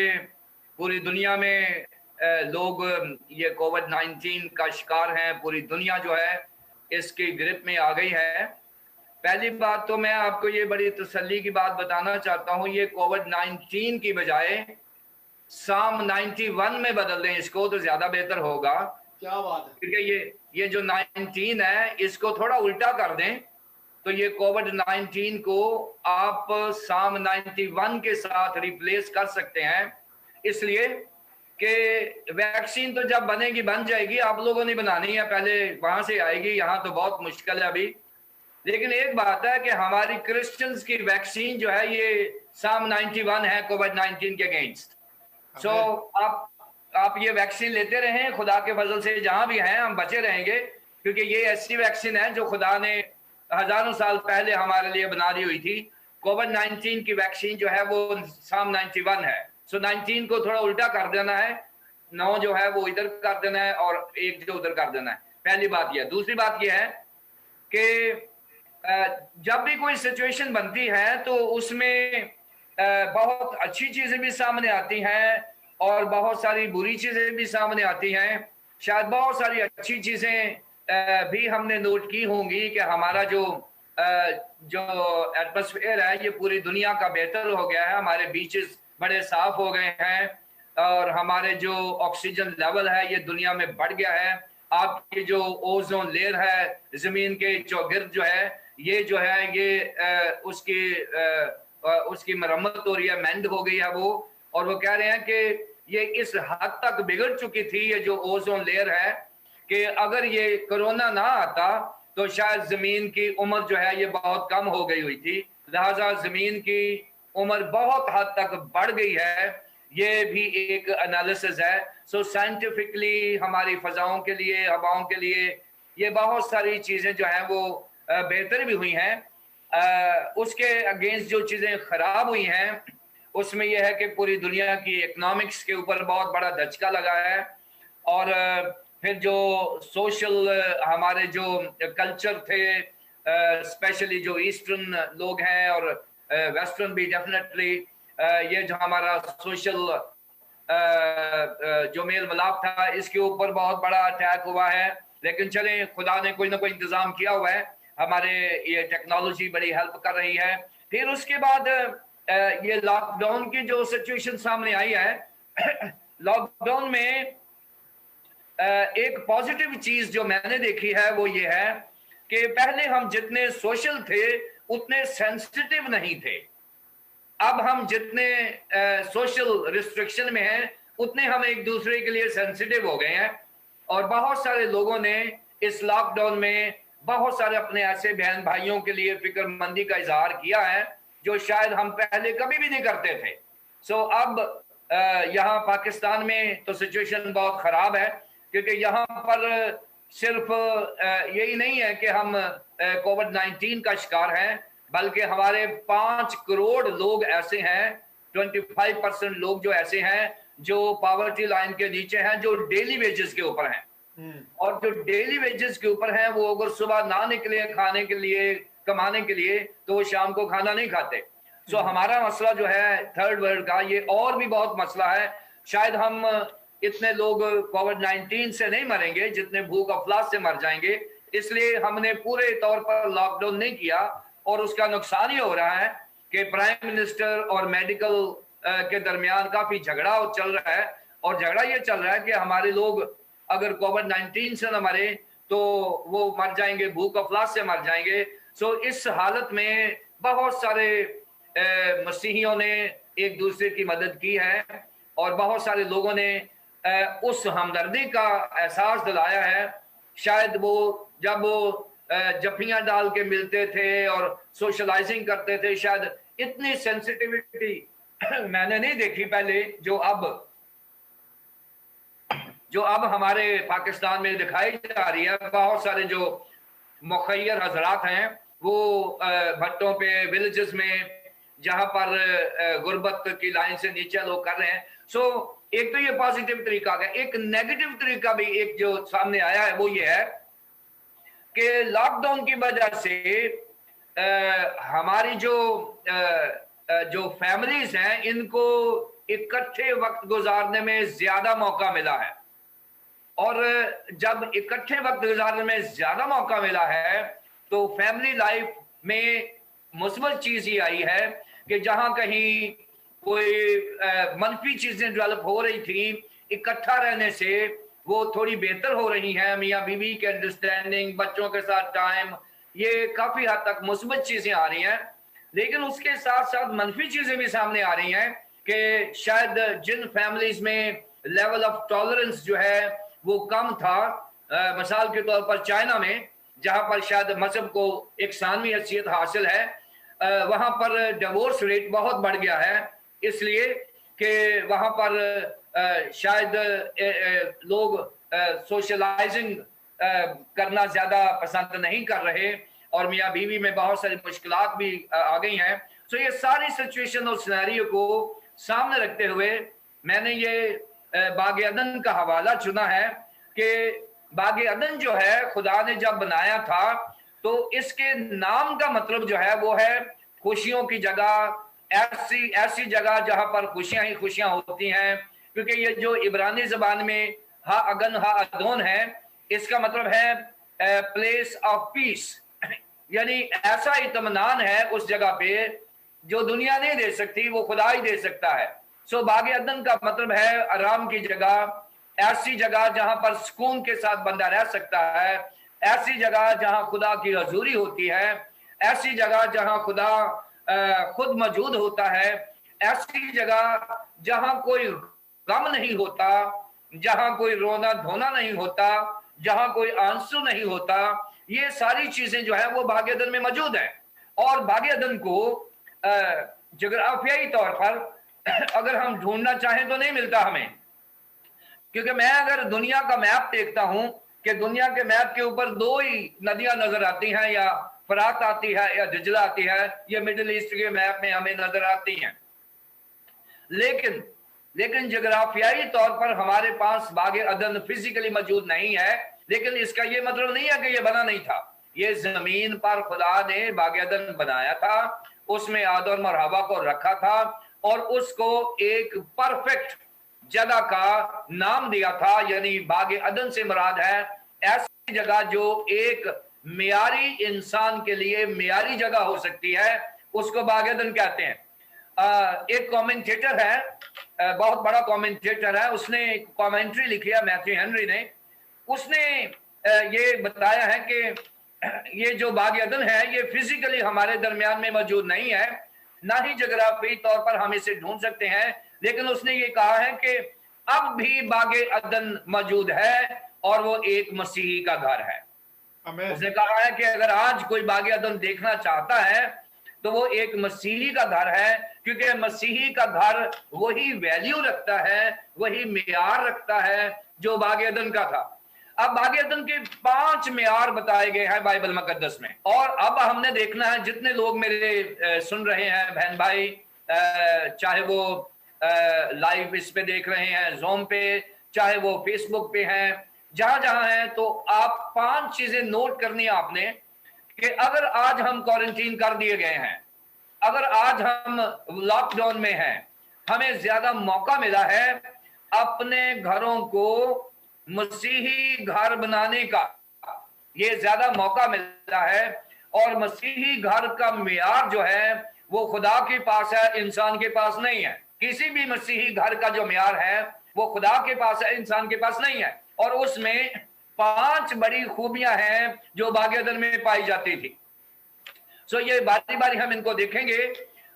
Speaker 3: पूरी दुनिया में लोग ये कोविड-19 का शिकार हैं। पूरी दुनिया जो है इसकी ग्रिप में आ गई है। पहली बात तो मैं आपको ये बड़ी तसल्ली की बात बताना चाहता हूँ, ये कोविड-19 की बजाय साम 91 में बदल दें इसको तो ज्यादा बेहतर होगा।
Speaker 1: क्या बात है।
Speaker 3: क्योंकि ये जो 19 है इसको थोड़ा उल्टा कर दें तो ये कोविड-19 को आप साम 91 के साथ रिप्लेस कर सकते हैं। इसलिए कि वैक्सीन तो जब बनेगी बन जाएगी, आप लोगों ने बनानी है, पहले वहां से आएगी, यहाँ तो बहुत मुश्किल है अभी। लेकिन एक बात है कि हमारी क्रिश्चियंस की वैक्सीन जो है ये साम 91 है कोविड-19 के अगेंस्ट। सो आप ये वैक्सीन लेते रहें, खुदा के फजल से जहां भी हैं हम बचे रहेंगे, क्योंकि ये ऐसी वैक्सीन है जो खुदा ने हजारों साल पहले हमारे लिए बना दी हुई थी। कोविड-19 की वैक्सीन जो है वो साम 91 है। सो 19 को थोड़ा उल्टा कर देना है, 9 जो है वो इधर कर देना है और 1 जो उधर कर देना है। पहली बात यह। दूसरी बात यह है कि जब भी कोई सिचुएशन बनती है तो उसमें बहुत अच्छी चीजें भी सामने आती हैं और बहुत सारी बुरी चीजें भी सामने आती हैं। शायद बहुत सारी अच्छी चीजें भी हमने नोट की होंगी कि हमारा जो एटमॉस्फेयर है ये पूरी दुनिया का बेहतर हो गया है, हमारे बीचेस बड़े साफ हो गए हैं और हमारे जो ऑक्सीजन लेवल है ये दुनिया में बढ़ गया है। आपकी जो ओजोन लेयर है जमीन के चौगिर्द जो है ये उसकी मरम्मत हो रही है, मेंड हो गई है वो। और वो कह रहे हैं कि ये इस हद तक बिगड़ चुकी थी ये जो ओजोन लेयर है कि अगर ये कोरोना ना आता तो शायद जमीन की उम्र जो है ये बहुत कम हो गई हुई थी। लिहाजा जमीन की उम्र बहुत हद तक बढ़ गई है, ये भी एक एनालिसिस है। सो साइंटिफिकली हमारी फजाओं के लिए, हवाओं के लिए ये बहुत सारी चीजें जो हैं वो बेहतर भी हुई हैं। उसके अगेंस्ट जो चीजें खराब हुई हैं उसमें यह है कि पूरी दुनिया की इकोनॉमिक्स के ऊपर बहुत बड़ा धचका लगा है। और फिर जो सोशल हमारे जो कल्चर थे, स्पेशली जो ईस्टर्न लोग हैं और वेस्टर्न भी डेफिनेटली, ये जो हमारा सोशल जो मेल मिलाप था इसके ऊपर बहुत बड़ा अटैक हुआ है। लेकिन चलें, खुदा ने कोई ना कोई इंतजाम किया हुआ है, हमारे ये टेक्नोलॉजी बड़ी हेल्प कर रही है। फिर उसके बाद ये लॉकडाउन की जो सिचुएशन सामने आई है लॉकडाउन में एक पॉजिटिव चीज जो मैंने देखी है वो ये है कि पहले हम जितने सोशल थे उतने सेंसिटिव नहीं थे। अब हम जितने सोशल रिस्ट्रिक्शन में हैं उतने हम एक दूसरे के लिए सेंसिटिव हो गए हैं। और बहुत सारे लोगों ने इस लॉकडाउन में बहुत सारे अपने ऐसे बहन भाइयों के लिए फिक्रमंदी का इजहार किया है जो शायद हम पहले कभी भी नहीं करते थे। सो अब यहाँ पाकिस्तान में तो सिचुएशन बहुत खराब है, क्योंकि यहाँ पर सिर्फ यही नहीं है कि हम कोविड-19 का शिकार हैं, बल्कि हमारे 5 करोड़ लोग ऐसे हैं, 25% लोग जो ऐसे हैं जो पॉवर्टी लाइन के नीचे हैं, जो डेली वेजेस के ऊपर हैं। और जो डेली वेजेस के ऊपर हैं वो अगर सुबह ना निकले खाने के लिए, कमाने के लिए, तो वो शाम को खाना नहीं खाते। सो हमारा मसला जो है थर्ड वर्ल्ड का, ये और भी बहुत मसला है। शायद हम इतने लोग कोविड-19 से नहीं मरेंगे जितने भूख अफलास से मर जाएंगे, इसलिए हमने पूरे तौर पर लॉकडाउन नहीं किया। और उसका नुकसान ये हो रहा है कि प्राइम मिनिस्टर और मेडिकल के दरमियान काफी झगड़ा चल रहा है, और झगड़ा ये चल रहा है कि हमारे लोग अगर कोविड-19 से न मरे तो वो मर जाएंगे, भूख अफलास से मर जाएंगे। सो इस हालत में बहुत सारे मसीहियों ने एक दूसरे की मदद की है, और बहुत सारे लोगों ने उस हमदर्दी का एहसास दिलाया है। शायद वो जब वो जफ्फियां डाल के मिलते थे और सोशलाइजिंग करते थे, शायद इतनी सेंसिटिविटी मैंने नहीं देखी पहले जो अब हमारे पाकिस्तान में दिखाई जा रही है। बहुत सारे जो मुखय्यर हजरात हैं वो भट्टों पे, विलेजेस में, जहां पर गुर्बत की लाइन से नीचे लोग कर रहे हैं। सो एक तो ये पॉजिटिव तरीका है। एक नेगेटिव तरीका भी एक जो सामने आया है वो ये है कि लॉकडाउन की वजह से हमारी जो फैमिलीज हैं इनको इकट्ठे वक्त गुजारने में ज्यादा मौका मिला है। और जब इकट्ठे वक्त गुजारने में ज्यादा मौका मिला है तो फैमिली लाइफ में मुस्बत चीज ये आई है कि जहां कहीं कोई मनफी चीजें डेवलप हो रही थी, इकट्ठा रहने से वो थोड़ी बेहतर हो रही हैं। मियाँ बीवी की अंडरस्टैंडिंग, बच्चों के साथ टाइम, ये काफी हद तक मुस्बत चीजें आ रही हैं। लेकिन उसके साथ साथ मनफी चीजें भी सामने आ रही हैं कि शायद जिन फैमिलीज में लेवल ऑफ टॉलरेंस जो है वो कम था, मिसाल के तौर पर चाइना में, जहां पर शायद मजहब को एक सानवी हैसियत हासिल है, वहां पर डिवोर्स रेट बहुत बढ़ गया है, इसलिए कि वहां पर शायद लोग सोशलाइजिंग करना ज्यादा पसंद नहीं कर रहे, और मियाँ बीवी में बहुत सारी मुश्किलात भी आ गई हैं। सो ये सारी सिचुएशन और सिनेरियो को सामने रखते हुए मैंने ये बाग अदन का हवाला चुना है कि बाग अदन जो है खुदा ने जब बनाया था तो इसके नाम का मतलब जो है वो है खुशियों की जगह, ऐसी जगह जहां पर खुशियां ही खुशियां होती हैं। क्योंकि ये जो इब्रानी जबान में हा अगन हा अदोन है, इसका मतलब है प्लेस ऑफ पीस, यानी ऐसा इत्मीनान है उस जगह पे जो दुनिया नहीं दे सकती, वो खुदा ही दे सकता है। सो बाग अदन का मतलब है आराम की जगह, ऐसी जगह जहां पर सुकून के साथ बंदा रह सकता है, ऐसी जगह जहां खुदा की हजूरी होती है, ऐसी जगह जहां खुदा खुद मौजूद होता है, ऐसी जगह जहां कोई गम नहीं होता, जहां कोई रोना धोना नहीं होता, जहां कोई आंसू नहीं होता। ये सारी चीजें जो है वो बाग अदन में मौजूद है। और बाग अदन को जोग्राफियाई तौर पर अगर हम ढूंढना चाहें तो नहीं मिलता हमें, क्योंकि मैं अगर दुनिया का मैप देखता हूं कि दुनिया के मैप के ऊपर दो ही नदियां नजर आती हैं, या फरात आती है या दिजला आती है, ये मिडिल ईस्ट के मैप में हमें नजर आती हैं। लेकिन जोग्राफियाई तौर पर हमारे पास बाग अदन फिजिकली मौजूद नहीं है। लेकिन इसका ये मतलब नहीं है कि ये बना नहीं था। ये जमीन पर खुदा ने बाग अदन बनाया था, उसमें आदम और हवा को रखा था और उसको एक परफेक्ट जगह का नाम दिया था। यानी बाग अदन से मुराद है ऐसी जगह जो एक मियारी इंसान के लिए मियारी जगह हो सकती है, उसको बाग अदन कहते हैं। एक कमेंटेटर है, बहुत बड़ा कमेंटेटर है, उसने कमेंट्री लिखी है, मैथ्यू हेनरी ने। उसने ये बताया है कि ये जो बाग अदन है ये फिजिकली हमारे दरमियान में मौजूद नहीं है, ना ही जोग्राफी तौर पर हम इसे ढूंढ सकते हैं। लेकिन उसने ये कहा है कि अब भी बाग अदन मौजूद है और वो एक मसीही का घर है। उसने कहा है कि अगर आज कोई बाग अदन देखना चाहता है तो वो एक मसीही का घर है, क्योंकि मसीही का घर वही वैल्यू रखता है, वही मियार रखता है जो बाग अदन का था। अब बाग अदन के 5 मियार बताए गए हैं बाइबल मुकद्दस में। और अब हमने देखना है, जितने लोग मेरे सुन रहे हैं बहन भाई, चाहे वो लाइव इस पे देख रहे हैं ज़ूम पे, चाहे वो फेसबुक पे हैं, जहां जहां हैं, तो आप 5 चीजें नोट करनी है आपने कि अगर आज हम क्वारंटीन कर दिए गए हैं अगर आज हम लॉकडाउन में हैं, हमें ज्यादा मौका मिला है अपने घरों को मसीही घर बनाने का, ये ज्यादा मौका मिला है। और मसीही घर का मियार जो है वो खुदा के पास है, इंसान के पास नहीं है। किसी भी मसीही घर का जो मियार है वो खुदा के पास है, इंसान के पास नहीं है। और उसमें 5 बड़ी खूबियां हैं जो बागे अदन में पाई जाती थी। सो ये बारी बारी हम इनको देखेंगे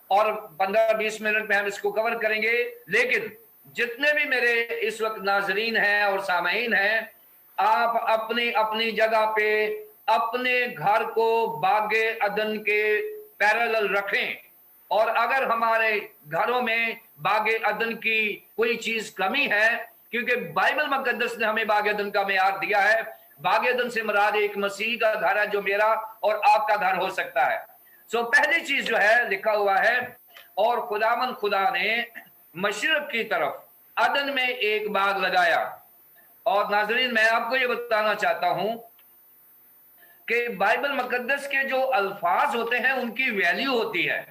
Speaker 3: और 15-20 मिनट में हम इसको कवर करेंगे। लेकिन जितने भी मेरे इस वक्त नाजरीन हैं और सामईन हैं, आप अपनी अपनी जगह पे अपने घर को बागे अदन के पैरेलल रखें। और अगर हमारे घरों में बागे अदन की कोई चीज कमी है, क्योंकि बाइबल मुकद्दस ने हमें बागे अदन का मेयार दिया है, बागे अदन से मुराद एक मसीह का घर है जो मेरा और आपका घर हो सकता है। सो पहली चीज जो है लिखा हुआ है, और खुदामंद खुदा ने मशरिक की तरफ अदन में एक बाग लगाया। और नाजरीन, मैं आपको ये बताना चाहता हूं कि बाइबल मुकद्दस के जो अल्फाज होते हैं उनकी वैल्यू होती है।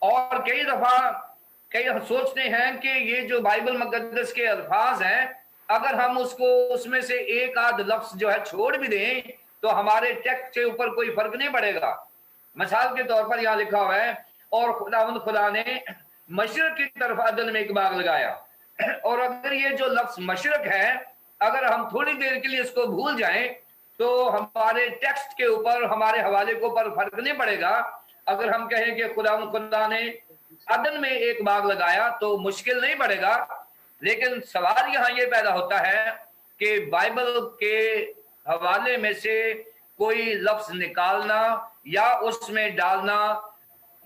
Speaker 3: और कई दफा कई सोचते हैं कि ये जो बाइबल मुकद्दस के अल्फाज हैं, अगर हम उसको उसमें से एक आध लफ्ज जो है छोड़ भी दें तो हमारे टेक्स्ट के ऊपर कोई फर्क नहीं पड़ेगा। मिसाल के तौर पर यहाँ लिखा हुआ है, और खुदा ने मशरिक की तरफ अदन में एक बाग लगाया। और अगर ये जो लफ्ज मशरिक है, अगर हम थोड़ी देर के लिए इसको भूल जाएं तो हमारे टेक्स्ट के ऊपर, हमारे हवाले के ऊपर फर्क नहीं पड़ेगा। अगर हम कहें कि खुदा ने अदन में एक बाग लगाया तो मुश्किल नहीं पड़ेगा। लेकिन सवाल यहाँ ये पैदा होता है कि बाइबल के हवाले में से कोई लफ्ज निकालना या उसमें डालना,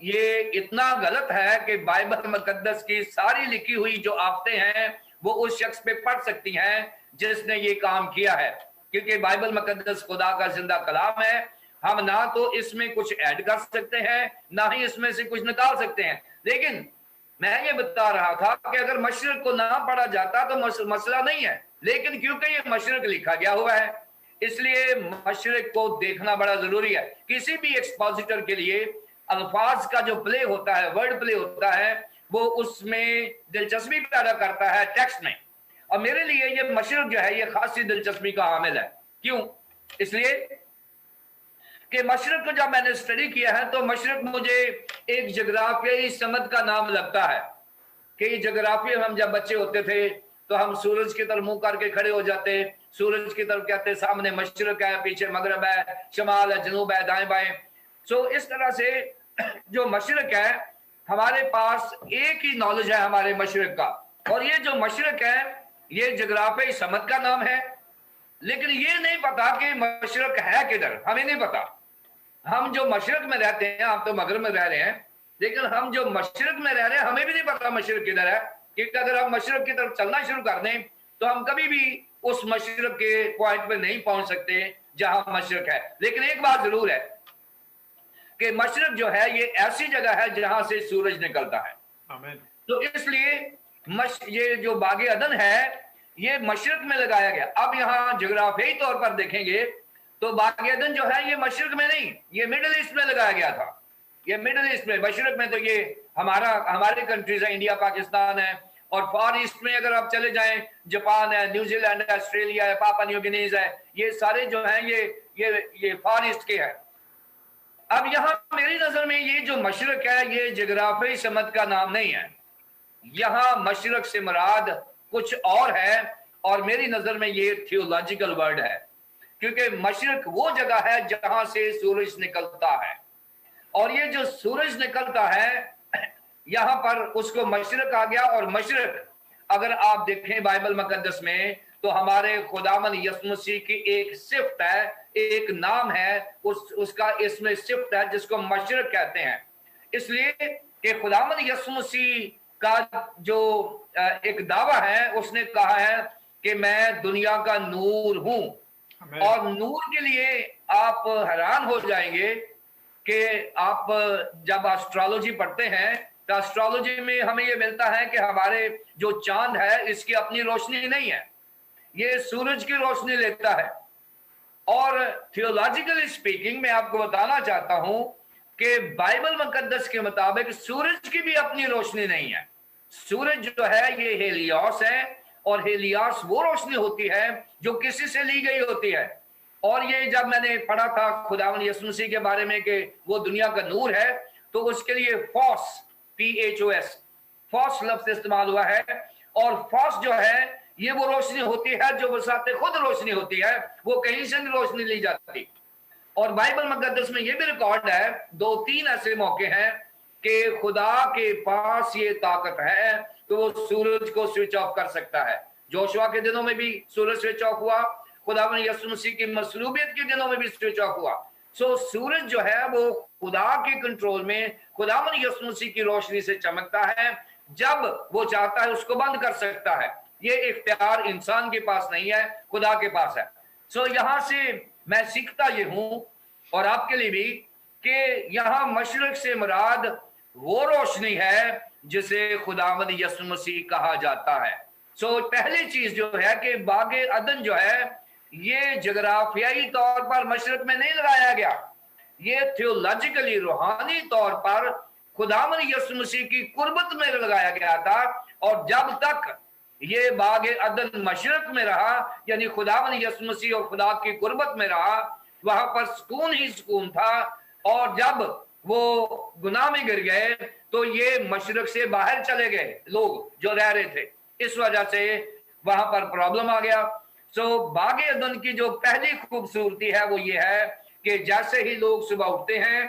Speaker 3: ये इतना गलत है कि बाइबल मुकद्दस की सारी लिखी हुई जो आफतें हैं वो उस शख्स पे पड़ सकती हैं जिसने ये काम किया है। क्योंकि बाइबल मुकद्दस खुदा का जिंदा कलाम है, हम ना तो इसमें कुछ ऐड कर सकते हैं ना ही इसमें से कुछ निकाल सकते हैं। लेकिन मैं ये बता रहा था कि अगर मशरिक को ना पढ़ा जाता तो मसला नहीं है, लेकिन क्योंकि ये मशरिक लिखा गया हुआ है इसलिए मशरिक को देखना बड़ा जरूरी है। किसी भी एक्सपोजिटर के लिए अल्फाज का जो प्ले होता है, वर्ड प्ले होता है, वो उसमें दिलचस्पी पैदा करता है टेक्स्ट में। और मेरे लिए ये मशरिक जो है ये खासी दिलचस्पी का हामिल है। क्यों? इसलिए कि मशरिक को जब मैंने स्टडी किया है तो मशरिक मुझे एक जगराफियाई समत का नाम लगता है कि जगराफी हम जब बच्चे होते थे तो हम सूरज की तरफ मुंह करके खड़े हो जाते, सूरज की तरफ कहते सामने मशरिक है, पीछे मगरब है, शमाल है, जनूब है, दाएं बाएं। सो इस तरह से जो मशरिक है, हमारे पास एक ही नॉलेज है हमारे मशरिक का। और ये जो मशरिक है ये जगराफियाई समत का नाम है, लेकिन ये नहीं पता कि मशरिक है किधर, हमें नहीं पता। हम जो मशरिक में रहते हैं, आप तो मगरब में रह रहे हैं, लेकिन हम जो मशरिक में रह रहे हैं हमें भी नहीं पता मशरिक किधर है। क्योंकि अगर हम मशरिक की तरफ चलना शुरू कर दें तो हम कभी भी उस मशरिक के पॉइंट पे नहीं पहुंच सकते जहां मशरिक है। लेकिन एक बात जरूर है कि मशरिक जो है ये ऐसी जगह है जहां से सूरज निकलता है। आमीन। तो इसलिए ये जो बागे अदन है ये मशरिक में लगाया गया। अब यहाँ जोग्राफियाई तौर पर देखेंगे तो बागे अदन जो है ये मशरिक में नहीं, ये मिडिल ईस्ट में लगाया गया था। ये मिडिल ईस्ट में, मशरिक में तो ये हमारे कंट्रीज है, इंडिया, पाकिस्तान है। और फार ईस्ट में अगर आप चले जाएं, जापान है, न्यूजीलैंड है, ऑस्ट्रेलिया है, पापा न्यू गिनीज है, ये सारे जो हैं ये फार ईस्ट के हैं। अब यहाँ मेरी नजर में ये जो मशरिक है ये जोग्राफियाई समत का नाम नहीं है। यहाँ मशरिक से मुराद कुछ और है, और मेरी नजर में ये थियोलॉजिकल वर्ड है। क्योंकि मशरिक वो जगह है जहां से सूरज निकलता है, और ये जो सूरज निकलता है यहाँ पर उसको मशरिक आ गया। और मशरिक अगर आप देखें बाइबल मुकद्दस में तो हमारे खुदावन यीशु मसीह की एक सिफ्त है, एक नाम है, उसका इसमें सिफ्त है जिसको मशरिक कहते हैं। इसलिए कि खुदावन यीशु मसीह का जो एक दावा है, उसने कहा है कि मैं दुनिया का नूर हूं। और नूर के लिए आप हैरान हो जाएंगे कि आप जब एस्ट्रोलॉजी पढ़ते हैं तो एस्ट्रोलॉजी में हमें ये मिलता है कि हमारे जो चांद है इसकी अपनी रोशनी नहीं है, ये सूरज की रोशनी लेता है। और थियोलॉजिकली स्पीकिंग मैं आपको बताना चाहता हूं कि बाइबल मुकद्दस के मुताबिक सूरज की भी अपनी रोशनी नहीं है। सूरज जो है ये हेलियोस है, और हेलियोस वो रोशनी होती है जो किसी से ली गई होती है। और ये जब मैंने पढ़ा था खुदावंद यीशु मसीह के बारे में कि वो दुनिया का नूर है, तो उसके लिए फॉस, PHOS, फॉस लफ्ज इस्तेमाल हुआ है। और फॉस जो है ये वो रोशनी होती है जो बसाते खुद रोशनी होती है, वो कहीं से नहीं रोशनी ली जाती। और बाइबल मुकद्दस में ये भी रिकॉर्ड है, 2-3 ऐसे मौके हैं कि खुदा के पास ये ताकत है तो वो सूरज को स्विच ऑफ कर सकता है। जोशुआ के दिनों में भी सूरज स्विच ऑफ हुआ, खुदावंद यीशु मसीह की मसलूबियत के दिनों में भी स्विच ऑफ हुआ। सो सूरज जो है वो खुदा के कंट्रोल में, खुदावंद यीशु मसीह की रोशनी से चमकता है। जब वो चाहता है उसको बंद कर सकता है। ये इख्तियार इंसान के पास नहीं है, खुदा के पास है। सो यहां से मैं सीखता ये हूं, और आपके लिए भी, कि यहां मशरिक से मुराद वो रोशनी है जिसे खुदावंद यीशु मसीह कहा जाता है। सो पहली चीज जो है कि बागे अदन जो है ये जगराफियाई तौर पर मशरिक में नहीं लगाया गया, ये थियोलॉजिकली रूहानी तौर पर खुदावंद यीशु मसीह की कुर्बत में लगाया गया था। और जब तक ये बागे अदन मशरिक में रहा, यानी खुदावंद यीशु मसीह और खुदा की कुर्बत में रहा, वहां पर सुकून ही सुकून था। और जब वो गुनाह में गिर गए तो ये मशरिक से बाहर चले गए लोग जो रह रहे थे, इस वजह से वहां पर प्रॉब्लम आ गया। सो बागे अदन की जो पहली खूबसूरती है वो ये है कि जैसे ही लोग सुबह उठते हैं,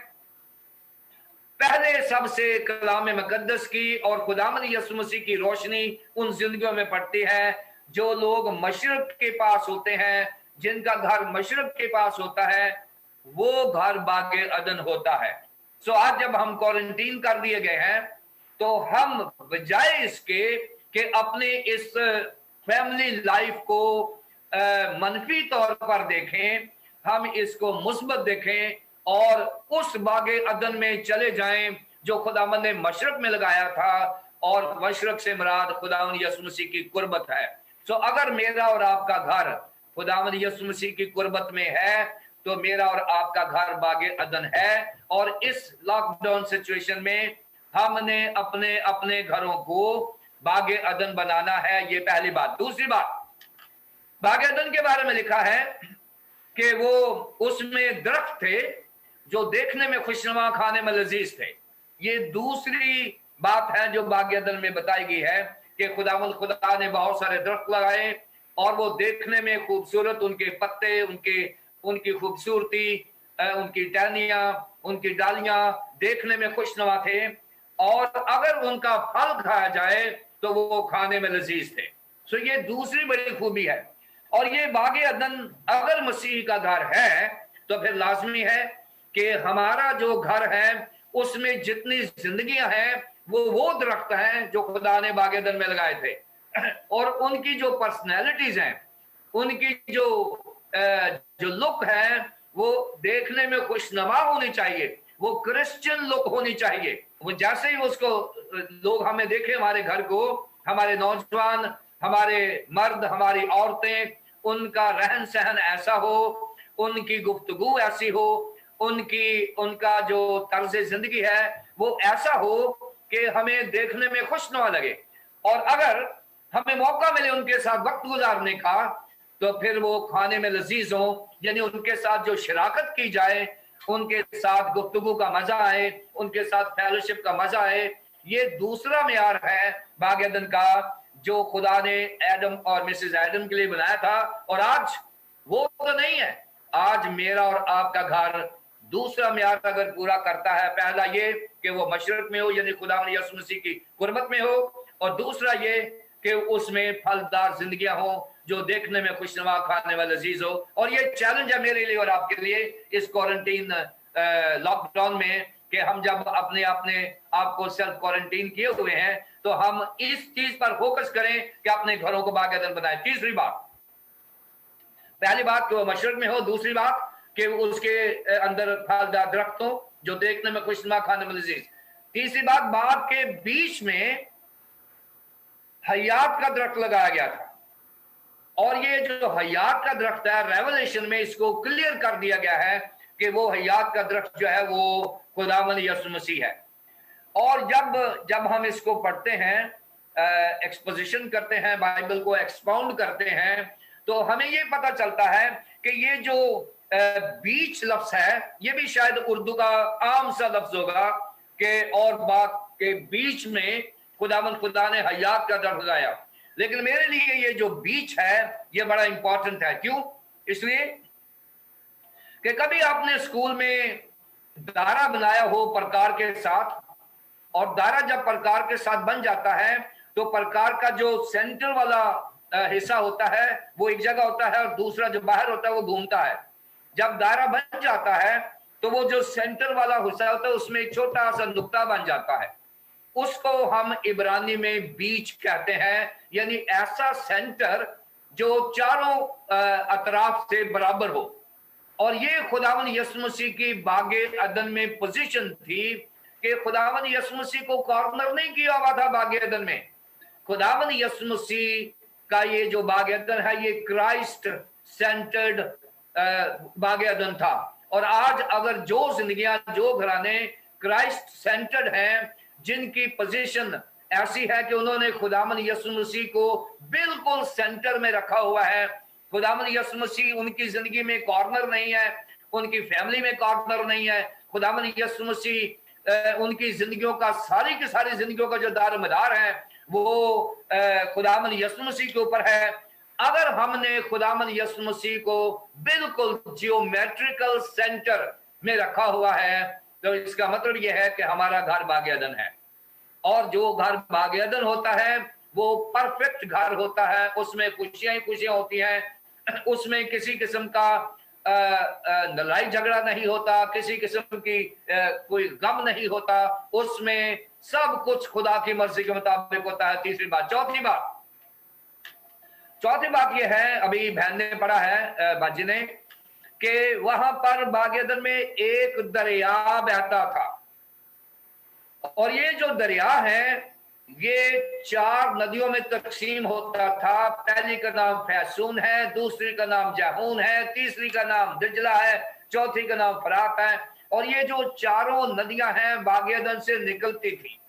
Speaker 3: पहले सबसे कलाम मुकद्दस की और खुदावंद यीशु मसीह की रोशनी उन जिंदगियों में पड़ती है जो लोग मशरिक के पास होते हैं, जिनका घर मशरिक के पास होता है, वो घर बागे अदन होता है। सो आज जब हम क्वारंटीन कर दिए गए हैं, तो हम बजाय इसके कि अपने इस फैमिली लाइफ को मनफी तौर पर देखें, हम इसको मुस्बत देखें और उस बागे अदन में चले जाएं जो खुदावंद ने मशरिक में लगाया था। और मशरिक से मुराद खुदावंद यीशु मसीह की कुर्बत है। सो अगर मेरा और आपका घर खुदावंद यीशु मसीह की कुर्बत में है, तो मेरा और आपका घर बागे अदन है। और इस लॉकडाउन सिचुएशन में हमने अपने अपने घरों को बागे अदन बनाना है, ये पहली बात। दूसरी बात, बागे अदन के बारे में लिखा है कि वो उसमें दरख्त थे जो देखने में खुशनुमा, खाने में लजीज थे। ये दूसरी बात है जो बागे अदन में बताई गई है कि खुदा ने बहुत सारे दरख्त लगाए और वो देखने में खूबसूरत, उनके पत्ते, उनकी खूबसूरती, उनकी टहनियां, उनकी डालियां देखने में खुशनुमा थे, और अगर उनका फल खाया जाए तो वो खाने में लजीज थे। सो ये दूसरी बड़ी खूबी है। और ये बागे अदन अगर मसीह का घर है तो फिर लाजमी है कि हमारा जो घर है उसमें जितनी जिंदगियां हैं वो दरख्त हैं जो खुदा ने बागे अदन में लगाए थे। और उनकी जो पर्सनैलिटीज हैं, उनकी जो लुक है, वो देखने में खुशनुमा होनी चाहिए, वो क्रिश्चियन लुक होनी चाहिए। वो जैसे ही उसको लोग हमें देखे, हमारे घर को, हमारे नौजवान, हमारे मर्द, हमारी औरतें, उनका रहन सहन ऐसा हो, उनकी गुफ्तगू ऐसी हो, उनका जो तर्ज जिंदगी है वो ऐसा हो कि हमें देखने में खुशनुमा लगे। और अगर हमें मौका मिले उनके साथ वक्त गुजारने का, तो फिर वो खाने में लजीज हो, यानी उनके साथ जो शराकत की जाए, उनके साथ गुफ्तगू का मजा आए, उनके साथ फेलोशिप का मजा आए। ये दूसरा मेयार है बागे अदन का जो खुदा ने एडम और मिसेस एडम के लिए बनाया था। और आज वो तो नहीं है। आज मेरा और आपका घर दूसरा मेयार अगर पूरा करता है, पहला ये कि वो मशरिक में हो, यानी खुदा यीशु मसीह की कुर्बत में हो, और दूसरा ये कि उसमें फलदार जिंदगियां हो जो देखने में खुशनुमा, खाने में लजीज हो। और ये चैलेंज है मेरे लिए और आपके लिए इस क्वारंटीन लॉकडाउन में कि हम जब अपने आप को सेल्फ क्वारंटीन किए हुए हैं, तो हम इस चीज पर फोकस करें कि अपने घरों को बागे अदन बनाएं। तीसरी बात, पहली बात कि वो मशरिक में हो, दूसरी बात कि उसके अंदर फलदार दरख्त हो जो देखने में खुशनुमा, खाने में लजीज। तीसरी बात, बाग के बीच में हयात का दरख्त लगाया गया था। और ये जो हयात का दरख्त है, रेवलेशन में इसको क्लियर कर दिया गया है कि वो हयात का दरख्त जो है वो खुदावंद यीशु मसीह है। और जब हम इसको पढ़ते हैं, एक्सपोजिशन करते हैं, बाइबल को एक्सपाउंड करते हैं, तो हमें ये पता चलता है कि ये जो बीच लफ्ज है, ये भी शायद उर्दू का आम सा लफ्ज होगा कि और बात के बीच में खुदावंद खुदा ने हयात का दर लगाया। लेकिन मेरे लिए ये जो बीच है ये बड़ा इंपॉर्टेंट है। क्यों? इसलिए कि कभी आपने स्कूल में दायरा बनाया हो प्रकार के साथ, और दायरा जब प्रकार के साथ बन जाता है तो प्रकार का जो सेंटर वाला हिस्सा होता है वो एक जगह होता है, और दूसरा जो बाहर होता है वो घूमता है। जब दायरा बन जाता है तो वो जो सेंटर वाला हिस्सा होता है उसमें एक छोटा सा नुक्ता बन जाता है, उसको हम इब्रानी में बीच कहते हैं। यानी ऐसा सेंटर जो चारों अतराफ से बराबर हो। और ये खुदावंद यीशु मसीह की बागे अदन में पोजीशन थी कि खुदावंद यीशु मसीह को कॉर्नर नहीं किया हुआ था बागे अदन में। खुदावंद यीशु मसीह का ये जो बागे अदन है ये क्राइस्ट सेंटर्ड बागे अदन था। और आज अगर जो जिंदगियां, जो घराने क्राइस्ट सेंटर्ड हैं, जिनकी पोजीशन ऐसी है कि उन्होंने खुदावंद यीशु मसीह को बिल्कुल सेंटर में रखा हुआ है, खुदावंद यीशु मसीह उनकी जिंदगी में कॉर्नर नहीं है, उनकी फैमिली में कॉर्नर नहीं है, खुदावंद यीशु मसीह उनकी जिंदगियों का, सारी की सारी जिंदगियों का जो दारोमदार है वो खुदावंद यीशु मसीह के ऊपर है। अगर हमने खुदावंद यीशु मसीह को बिल्कुल जियोमेट्रिकल सेंटर में रखा हुआ है तो इसका मतलब यह है कि हमारा घर बागे अदन है। और जो घर बागे अदन होता है वो परफेक्ट घर होता है, उसमें खुशियां ही खुशियां होती हैं, उसमें किसी किस्म का लड़ाई झगड़ा नहीं होता, किसी किस्म की कोई गम नहीं होता, उसमें सब कुछ खुदा की मर्जी के मुताबिक होता है। तीसरी बात। चौथी बात यह है, अभी बहन ने पढ़ा है बाजी ने, कि वहां पर बागे अदन में एक दरिया बहता था। और ये जो दरिया है ये 4 नदियों में तकसीम होता था। पहली का नाम फैसून है, दूसरी का नाम जहून है, तीसरी का नाम दिजला है, चौथी का नाम फरात है। और ये जो चारों नदियां हैं बागे अदन से निकलती थी।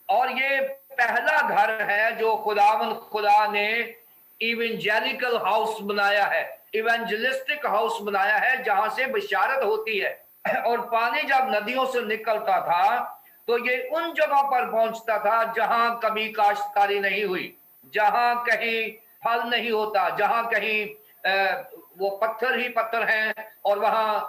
Speaker 3: और ये पहला घर है जो खुदा ने इवेंजेलिकल हाउस बनाया है, इवेंजलिस्टिक हाउस बनाया है, जहां से बशारत होती है। और पानी जब नदियों से निकलता था तो ये उन जगहों पर पहुंचता था जहां कभी काश्तकारी नहीं हुई, जहां कहीं फल नहीं होता, जहां कहीं वो पत्थर ही पत्थर हैं और वहां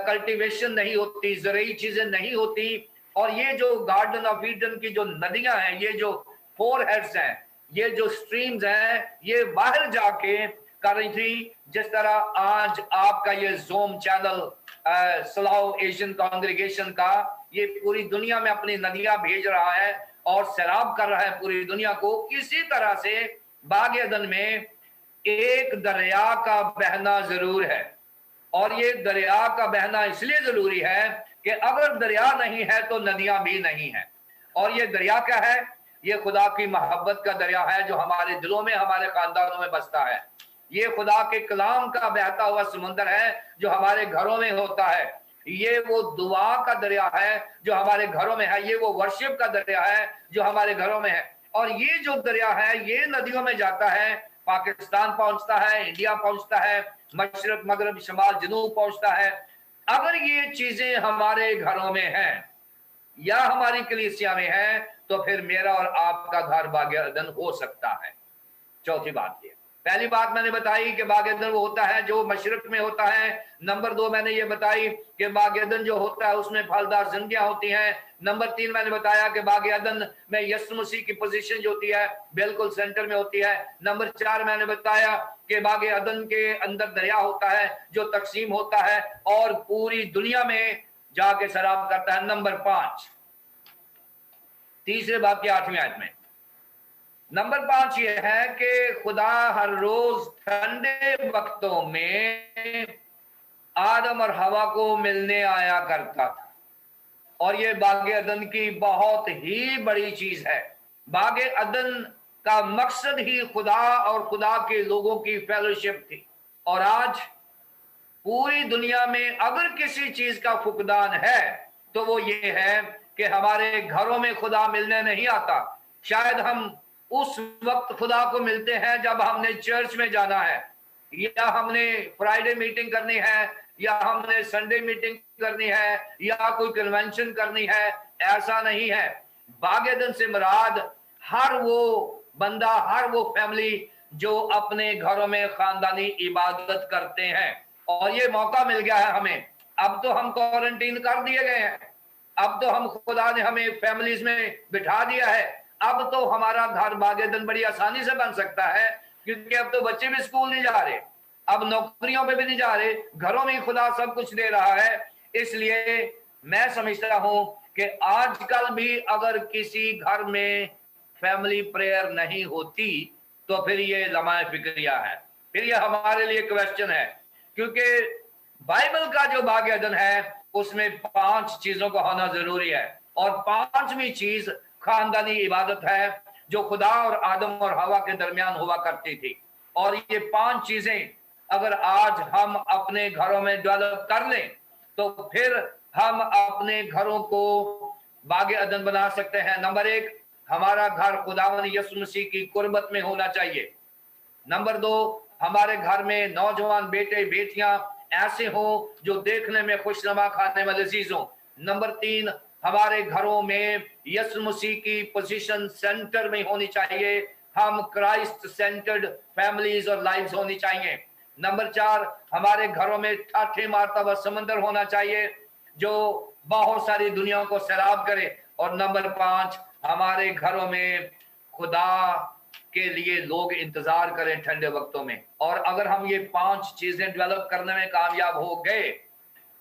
Speaker 3: कल्टीवेशन नहीं होती, ज़रूरी चीजें नहीं होती। और ये जो गार्डन ऑफ ईडन की जो नदियां हैं, ये जो 4 हेड्स हैं, ये जो स्ट्रीम्स हैं, ये बाहर जाके कर रही थी। जिस तरह आज आपका ये ज़ूम चैनल सलाह एशियन कांग्रेगेशन का ये पूरी दुनिया में अपनी नदियां भेज रहा है और सैराब कर रहा है पूरी दुनिया को, इसी तरह से बागे अदन में एक दरिया का बहना जरूर है। और ये दरिया का बहना इसलिए जरूरी है कि अगर दरिया नहीं है तो नदियां भी नहीं है। और ये दरिया क्या है? ये खुदा की मोहब्बत का दरिया है जो हमारे दिलों में, हमारे खानदानों में बसता है। ये खुदा के कलाम का बहता हुआ समुंदर है जो हमारे घरों में होता है। ये वो दुआ का दरिया है जो हमारे घरों में है। ये वो वर्शिप का दरिया है जो हमारे घरों में है। और ये जो दरिया है ये नदियों में जाता है, पाकिस्तान पहुंचता है, इंडिया पहुंचता है, मशरक मगरब शमाल जनूब पहुंचता है। अगर ये चीजें हमारे घरों में हैं या हमारी कलीसिया में है तो फिर मेरा और आपका घर बागे अदन हो सकता है। चौथी बात ये, पहली बात मैंने बताई कि बागे अदन वो होता है जो मशरक में होता है। नंबर 2 मैंने ये बताई कि बागे अदन जो होता है उसमें फलदार जिंदगियां होती हैं। नंबर 3 मैंने बताया कि बागे अदन में यीशु मसीह की पोजीशन जो होती है बिल्कुल सेंटर में होती है। नंबर 4 मैंने बताया कि बागे अदन के अंदर दरिया होता है जो तकसीम होता है और पूरी दुनिया में जाके सराब करता है। नंबर 5 तीसरे बाब की 8वीं आयत में नंबर 5 ये है कि खुदा हर रोज ठंडे वक्तों में आदम और हवा को मिलने आया करता था। और ये बागे अदन की बहुत ही बड़ी चीज है। बागे अदन का मकसद ही खुदा और खुदा के लोगों की फेलोशिप थी। और आज पूरी दुनिया में अगर किसी चीज का फुकदान है तो वो ये है कि हमारे घरों में खुदा मिलने नहीं आता। शायद हम उस वक्त खुदा को मिलते हैं जब हमने चर्च में जाना है, या हमने फ्राइडे मीटिंग करनी है, या हमने संडे मीटिंग करनी है, या कोई कन्वेंशन करनी है। ऐसा नहीं है। बागेदन से मुराद हर वो बंदा, हर वो फैमिली जो अपने घरों में खानदानी इबादत करते हैं। और ये मौका मिल गया है हमें। अब तो हम क्वारंटीन कर दिए गए हैं, अब तो हम खुदा ने हमें फैमिलीज में बिठा दिया है। अब तो हमारा घर बागेदन बड़ी आसानी से बन सकता है, क्योंकि अब तो बच्चे भी स्कूल नहीं जा रहे, अब नौकरियों पे भी नहीं जा रहे, घरों में खुदा सब कुछ दे रहा है। इसलिए मैं समझता हूं कि आजकल भी अगर किसी घर में फैमिली प्रेयर नहीं होती तो फिर ये लम्हा फिक्रिया है, फिर ये हमारे लिए क्वेश्चन है। क्योंकि बाइबल का जो बागेदन है उसमें 5 चीजों का होना जरूरी है, और 5वीं चीज खानदानी इबादत है जो खुदा और आदम और हवा के दरमियान हुआ करती थी। और ये 5 चीजें अगर आज हम अपने घरों में डेवलप कर लें तो फिर हम अपने घरों को बागे अदन बना सकते हैं। नंबर 1, हमारा घर खुदावन यीशु मसीह की कुर्बत में होना चाहिए। नंबर 2, हमारे घर में नौजवान बेटे बेटियां ऐसे हो जो देखने में खुशनुमा, खाने में लजीज हो। नंबर 3, हमारे घरों में यीशु मसीह की पोजीशन सेंटर में होनी चाहिए। हम क्राइस्ट सेंटर्ड फैमिलीज और लाइव्स होनी चाहिए। नंबर 4, हमारे घरों में ठाठे मारता हुआ समंदर होना चाहिए जो बहुत सारी दुनियाओं को सैराब करे। और नंबर 5, हमारे घरों में खुदा के लिए लोग इंतजार करें ठंडे वक्तों में। और अगर हम ये 5 चीजें डेवलप करने में कामयाब हो गए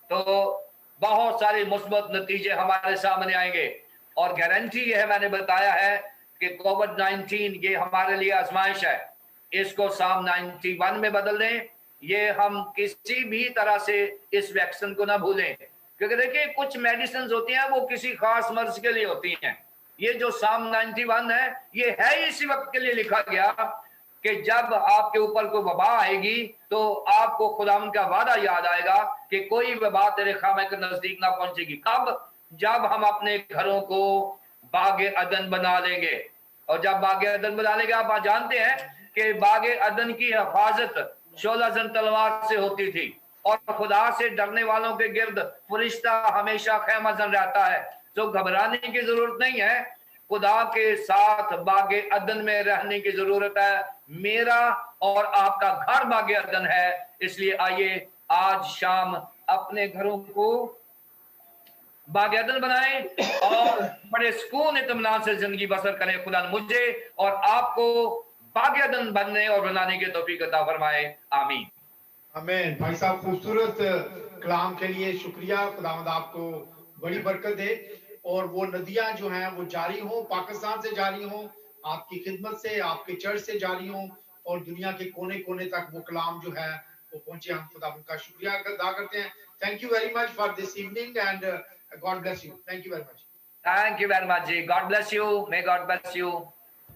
Speaker 3: तो बहुत सारे मुस्बत नतीजे हमारे सामने आएंगे। और गारंटी ये है, मैंने बताया है कि कोविड-19 ये हमारे लिए आजमाइश है। इसको साम 91 में बदल दें। ये हम किसी भी तरह से इस वैक्सीन को ना भूलें, क्योंकि देखिए कुछ मेडिसिन होती हैं वो किसी खास मर्ज के लिए होती हैं। ये जो साम 91 है ये है इसी वक्त के लिए लिखा गया कि जब आपके ऊपर कोई वबा आएगी तो आपको खुदावंद का वादा याद आएगा कि कोई वबा तेरे खामे के नजदीक ना पहुंचेगी। कब? जब हम अपने घरों को बागे अदन बना लेंगे। और जब बागे अदन बना लेंगे, आप जानते हैं कि बागे अदन की हिफाजत 16 जन तलवार से होती थी, और खुदा से डरने वालों के गिर्द फरिश्ता हमेशा खैमजन रहता है। तो घबराने की जरूरत नहीं है, खुदा के साथ बागे अदन में रहने की जरूरत है। मेरा और आपका घर बागे अदन है। इसलिए आइए आज शाम अपने घरों को बागे अदन बनाएं और बड़े सुकून इत्मीनान से जिंदगी बसर करें। खुदा मुझे और आपको बागे अदन बनने और बनाने की तौफीक अता फरमाए। आमीन।
Speaker 1: आमीन। भाई साहब, खूबसूरत कलाम के लिए शुक्रिया। खुदावंद आपको बड़ी बरकत दे और वो नदियां जो हैं वो जारी हो, पाकिस्तान से जारी हो, आपकी खिदमत से, आपके चर्च से जारी हो, और दुनिया के कोने कोने तक वो कलाम जो है वो पहुंचे। हम खुदावंद का शुक्रिया अदा करते हैं। Thank you very much for this evening and God bless you. Thank you very much.
Speaker 3: Thank you very much ji. God bless you. May God bless you.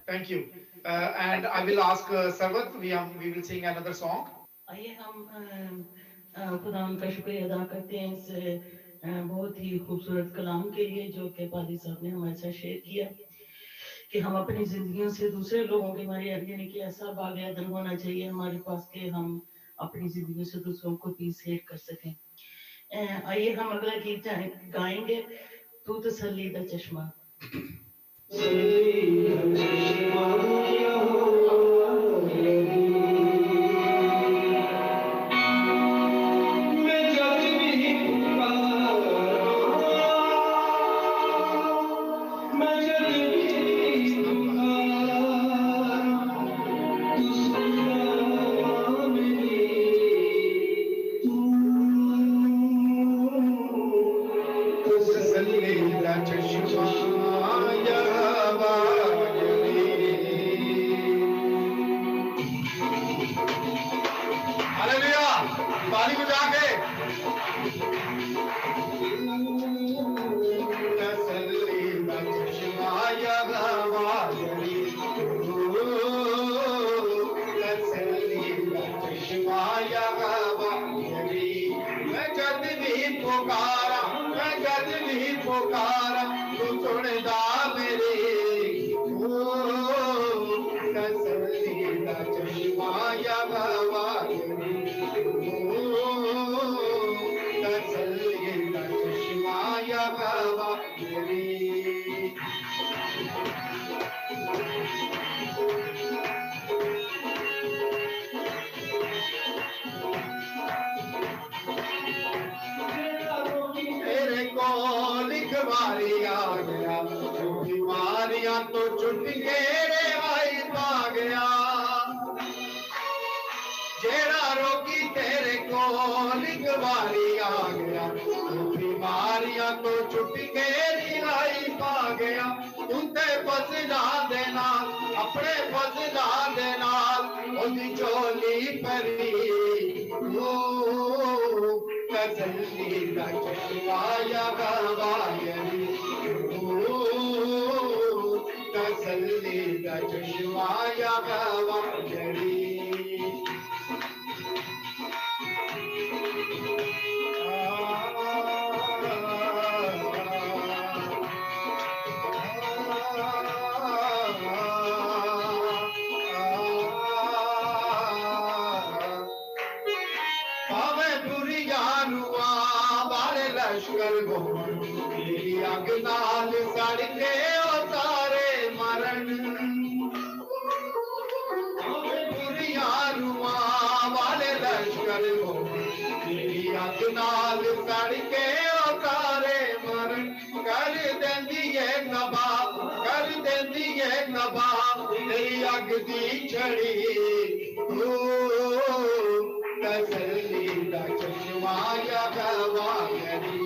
Speaker 1: Thank you. And I will ask Sarwat, we will sing another song.
Speaker 2: आइए हम खुदावंद का शुक्रिया अदा करते हैं इस बहुत ही खूबसूरत कलाम के लिए जो कि पादी साहब ने हमारे साथ शेयर किया कि हम अपनी जिंदगियों से दूसरे लोगों के बारे यानी कि ऐसा बागे अदन होना चाहिए हमारे पास कि हम अपनी जिंदगी से दूसरों को भी शेयर कर सकें। आइए हम अगला गीत गाएंगे, तू तसल्ली दा चश्मा।
Speaker 5: मैं जद भी पुकारा तू सुनदा मेरी तसल्ली दा चश्मा या गवा तसल्ली दा चश्मा या गवा बीमारी आ गया बीमारियां तो छुट के रे भाई भाग गया जेड़ा रोगी तेरे कोल बीमारी आ गया बीमारियां तो छुट के रे भाई भाग गया उनते फसदा देना अपने फसदा देना ओदी चोली परी तसल्ली दा चश्मा या गवायरी तसल्ली दा चश्मा या गवायरी लश्कर मेरी अग नाल सड़ के उतारे मरण बुरिया रुआ वाले लश्कर मेरी अग नाल सड़ के उतारे मरण कर देंदी है नबा कर देंदी है नबा तेरी अग दी छड़ी तसल्ली दा चश्मा या गवायरी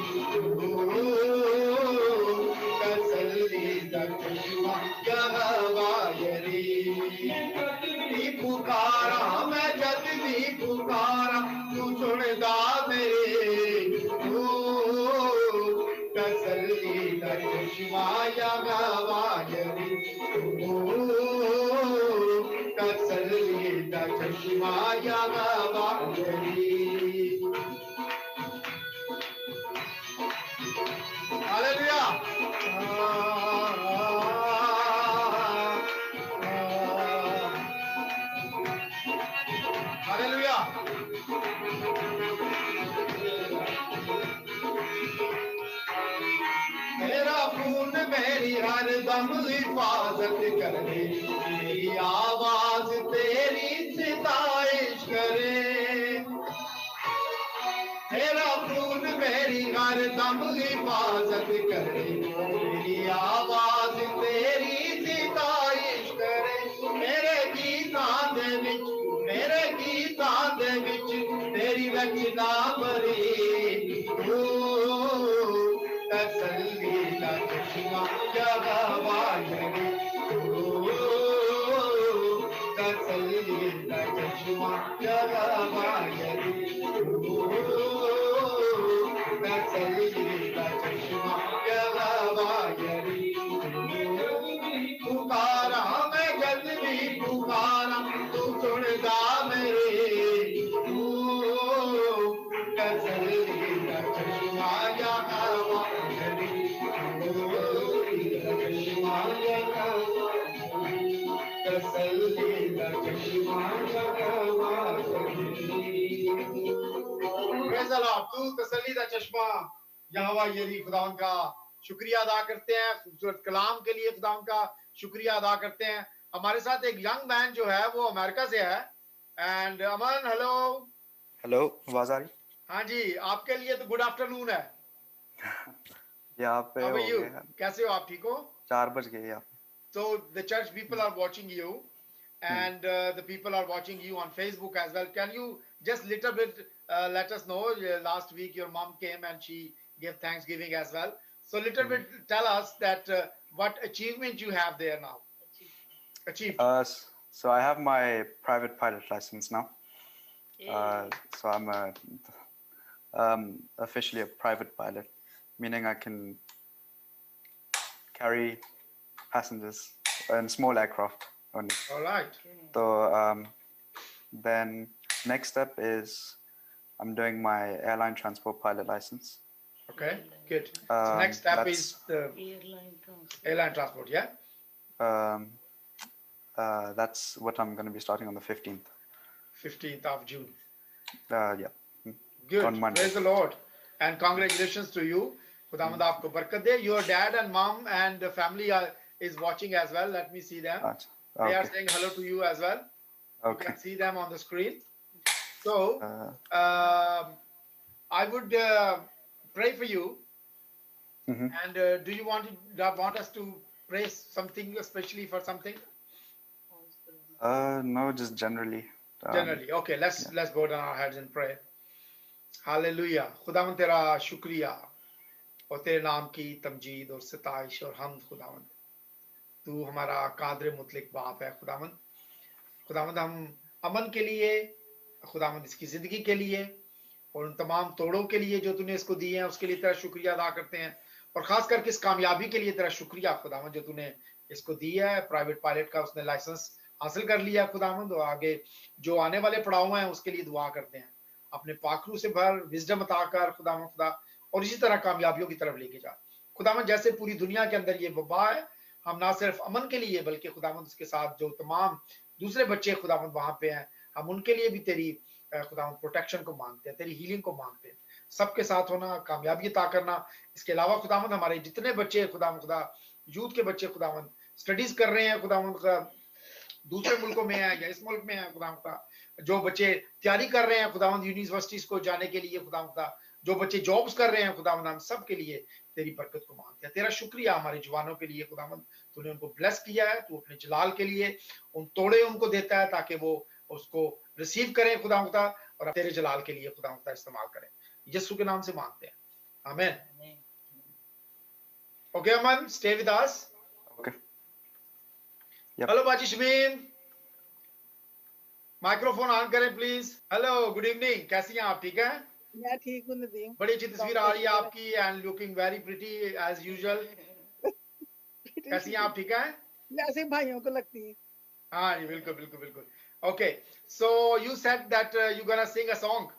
Speaker 5: तसल्ली दा चश्मा या गवायरी पुकारा मैं जद भी पुकारा तू सुनदा मेरे तसल्ली दा चश्मा या गवायरी तसल्ली दा चश्मा या गवायरी हालेलुया हालेलुया मेरा खून मेरी हर दम हिफाजत करे मेरी आवाज तेरी सिताइश करे मेरा खून मेरी हर दम हिफाजत करे मेरी आवाज तेरी सिताइश करे मेरे गीतां दे विच तेरी रचना भरी तसल्ली दा चश्मा या गवायरी तसल्ली दा चश्मा या गवायरी तसल्ली दा चश्मा या गवायरी पुकारा मैं जद भी पुकारा तू सुनदा मेरे तसल्ली दा चश्मा या गवायरी चश्मा या तसल्ली दा चश्मा या गवायरी प्रेज़ द लॉर्ड तू तसल्ली दा चश्मा यहोवा यरी खुदावन का शुक्रिया अदा करते हैं खूबसूरत कलाम के लिए खुदावन का शुक्रिया अदा करते हैं हमारे साथ एक यंग मैन जो है वो अमेरिका से है एंड अमन हेलो
Speaker 4: हेलो आवाज आ रही
Speaker 1: हाँ जी आपके लिए तो गुड आफ्टरनून है
Speaker 4: यहाँ पे हो
Speaker 1: you?
Speaker 4: गया
Speaker 1: कैसे हो आप ठीक हो
Speaker 4: 4 बज गए यहाँ
Speaker 1: so the church people are watching you and the people are watching you on Facebook as well can you just little bit let us know last week your mom came and she gave Thanksgiving as well so little bit tell us that what achievement you have there now achieved
Speaker 4: so I have my private pilot license now so I'm officially a private pilot meaning I can carry passengers in small aircraft only.
Speaker 1: All right.
Speaker 4: So then next step is I'm doing my airline transport pilot license.
Speaker 1: Okay, good. So next step is the
Speaker 2: airline transport.
Speaker 1: airline transport, yeah?
Speaker 4: That's what I'm going to be starting on the 15th.
Speaker 1: 15th of June.
Speaker 4: Yeah.
Speaker 1: Good.
Speaker 4: On Monday.
Speaker 1: Praise the Lord. And congratulations to you. खुदावंद आपको बरकत दे. Your dad and mom and the family is watching as well. Let me see them. They are
Speaker 4: Okay.
Speaker 1: saying hello to you as well. You
Speaker 4: Okay.
Speaker 1: can see them on the screen. So, I would pray for you.
Speaker 4: Mhm.
Speaker 1: And do you want us to pray something, especially for something?
Speaker 4: No, just generally.
Speaker 1: Generally. Okay, let's bow down our heads and pray. Hallelujah. खुदावंद तेरा शुक्रिया और तेरे नाम की तमजीद और सताइश और हमद खुदावंद. तू हमारा कादर मुतलिक बाप है खुदावंद. खुदावंद हम अमन के लिए, खुदावंद इसकी जिंदगी के लिए और उन तमाम तोड़ों के लिए जो तूने इसको दिए हैं उसके लिए तेरा शुक्रिया अदा करते हैं. और खास करके इस कामयाबी के लिए तेरा शुक्रिया खुदावंद जो तूने इसको दिया है. प्राइवेट पायलट का उसने लाइसेंस हासिल कर लिया खुदावंद और आगे जो आने वाले पड़ाव हैं उसके लिए दुआ करते हैं. अपने पाखरू से भर, विजडम अता कर खुदावंद खुदा और इसी तरह कामयाबियों की तरफ लेके जा खुदावंद. जैसे पूरी दुनिया के अंदर ये वबा है, हम ना सिर्फ अमन के लिए बल्कि खुदावंद उसके साथ जो तमाम दूसरे बच्चे खुदावंद वहां पे हैं, हम उनके लिए भी तेरी खुदावंद प्रोटेक्शन को मांगते हैं, तेरी हीलिंग को मांगते हैं. सबके साथ होना, कामयाबी अता करना. इसके अलावा खुदावंद हमारे जितने बच्चे खुदावंद खुदा यूथ के बच्चे खुदावंद स्टडीज कर रहे हैं खुदावंद दूसरे मुल्कों में है या इस मुल्क में है खुदावंद का, जो बच्चे तैयारी कर रहे हैं खुदावंद यूनिवर्सिटीज को जाने के लिए खुदावंद का, जो बच्चे जॉब्स कर रहे हैं खुदावंद, हम सब के लिए तेरी बरकत को मांगते हैं. तेरा शुक्रिया हमारे जवानों के लिए खुदावंद. तूने उनको ब्लेस किया है. तू अपने जलाल के लिए उन तोड़े उनको देता है ताकि वो उसको रिसीव करें खुदावंद का और तेरे जलाल के लिए खुदावंद का इस्तेमाल करें. यीशु के नाम से मांगते हैं. आमीन. Okay Aman, stay with us.
Speaker 4: Okay. Yep.
Speaker 1: Hello बाजी शमीम, माइक्रोफोन ऑन करें प्लीज. Hello, good evening. कैसी हैं आप? ठीक है?
Speaker 7: मैं ठीक हूँ नदीम.
Speaker 1: बड़ी अच्छी तस्वीर आ रही है आपकी and looking very pretty as usual. कैसी हैं आप? ठीक है?
Speaker 7: ऐसे भाइयों को लगती है.
Speaker 1: हाँ जी, बिल्कुल बिल्कुल बिल्कुल. Okay, so you said that you gonna Singh a song.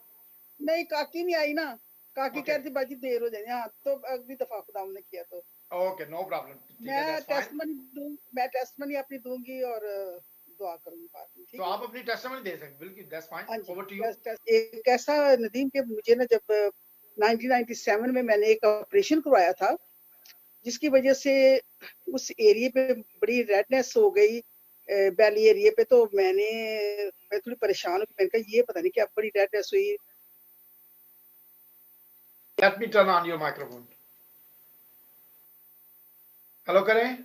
Speaker 7: नहीं, काकी नहीं आई ना. काकी
Speaker 1: Okay.
Speaker 7: कहती बाजी देर हो जाएगी. हाँ, तो अगली दफा खुदा ने किया तो
Speaker 1: ओके, नो प्रॉब्लम.
Speaker 7: मैं टेस्टमनी अपनी दूंगी और दुआ करूंगी बाद में. ठीक
Speaker 1: तो आप अपनी टेस्टिमनी दे सकते. बिल्कुल, that's fine. Over to you.
Speaker 7: एक ऐसा नदीम के मुझे ना जब 1997 में मैंने एक ऑपरेशन करवाया था जिसकी वजह से उस एरिया पे बड़ी रेडनेस हो गई बैली एरिया पे. तो मैं थोड़ी परेशान हूँ. मैंने कहा ये पता नहीं क्या बड़ी रेडनेस हुई.
Speaker 1: Let me turn on your microphone. Hello करें.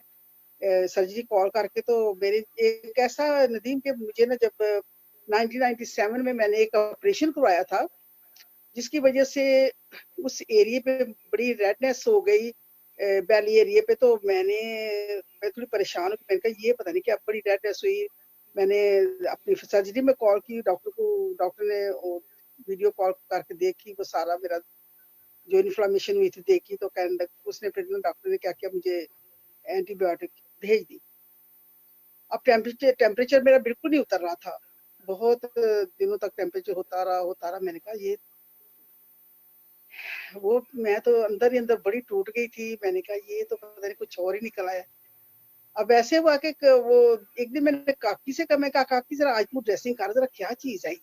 Speaker 7: सर्जरी कॉल करके. तो मेरे एक ऐसा नदीम के मुझे ना जब 1997 में मैंने एक ऑपरेशन करवाया था जिसकी वजह से उस एरिया पे बड़ी रेडनेस हो गई बैली एरिया पे. तो मैं थोड़ी परेशान हूँ. मैंने कहा ये पता नहीं क्या बड़ी रेडनेस हुई. मैंने अपनी सर्जरी में कॉल की डॉक्टर ने वीडियो कॉल करके देखी. वो सारा मेरा जो इन्फ्लामेशन हुई थी देखी. तो उसने फिर डॉक्टर ने क्या किया, मुझे एंटीबायोटिक भेज दी. अब टेम्परेचर मेरा बिल्कुल नहीं उतर रहा था. बहुत दिनों तक टेम्परेचर होता रहा. मैंने कहा ये वो मैं तो अंदर ही अंदर बड़ी टूट गई थी. मैंने कहा ये तो पता नहीं कुछ और ही निकल आया. अब ऐसे हुआ कि वो एक दिन मैंने काकी से कहा, मैं कहा काकी जरा आज तू ड्रेसिंग कर, जरा क्या चीज है.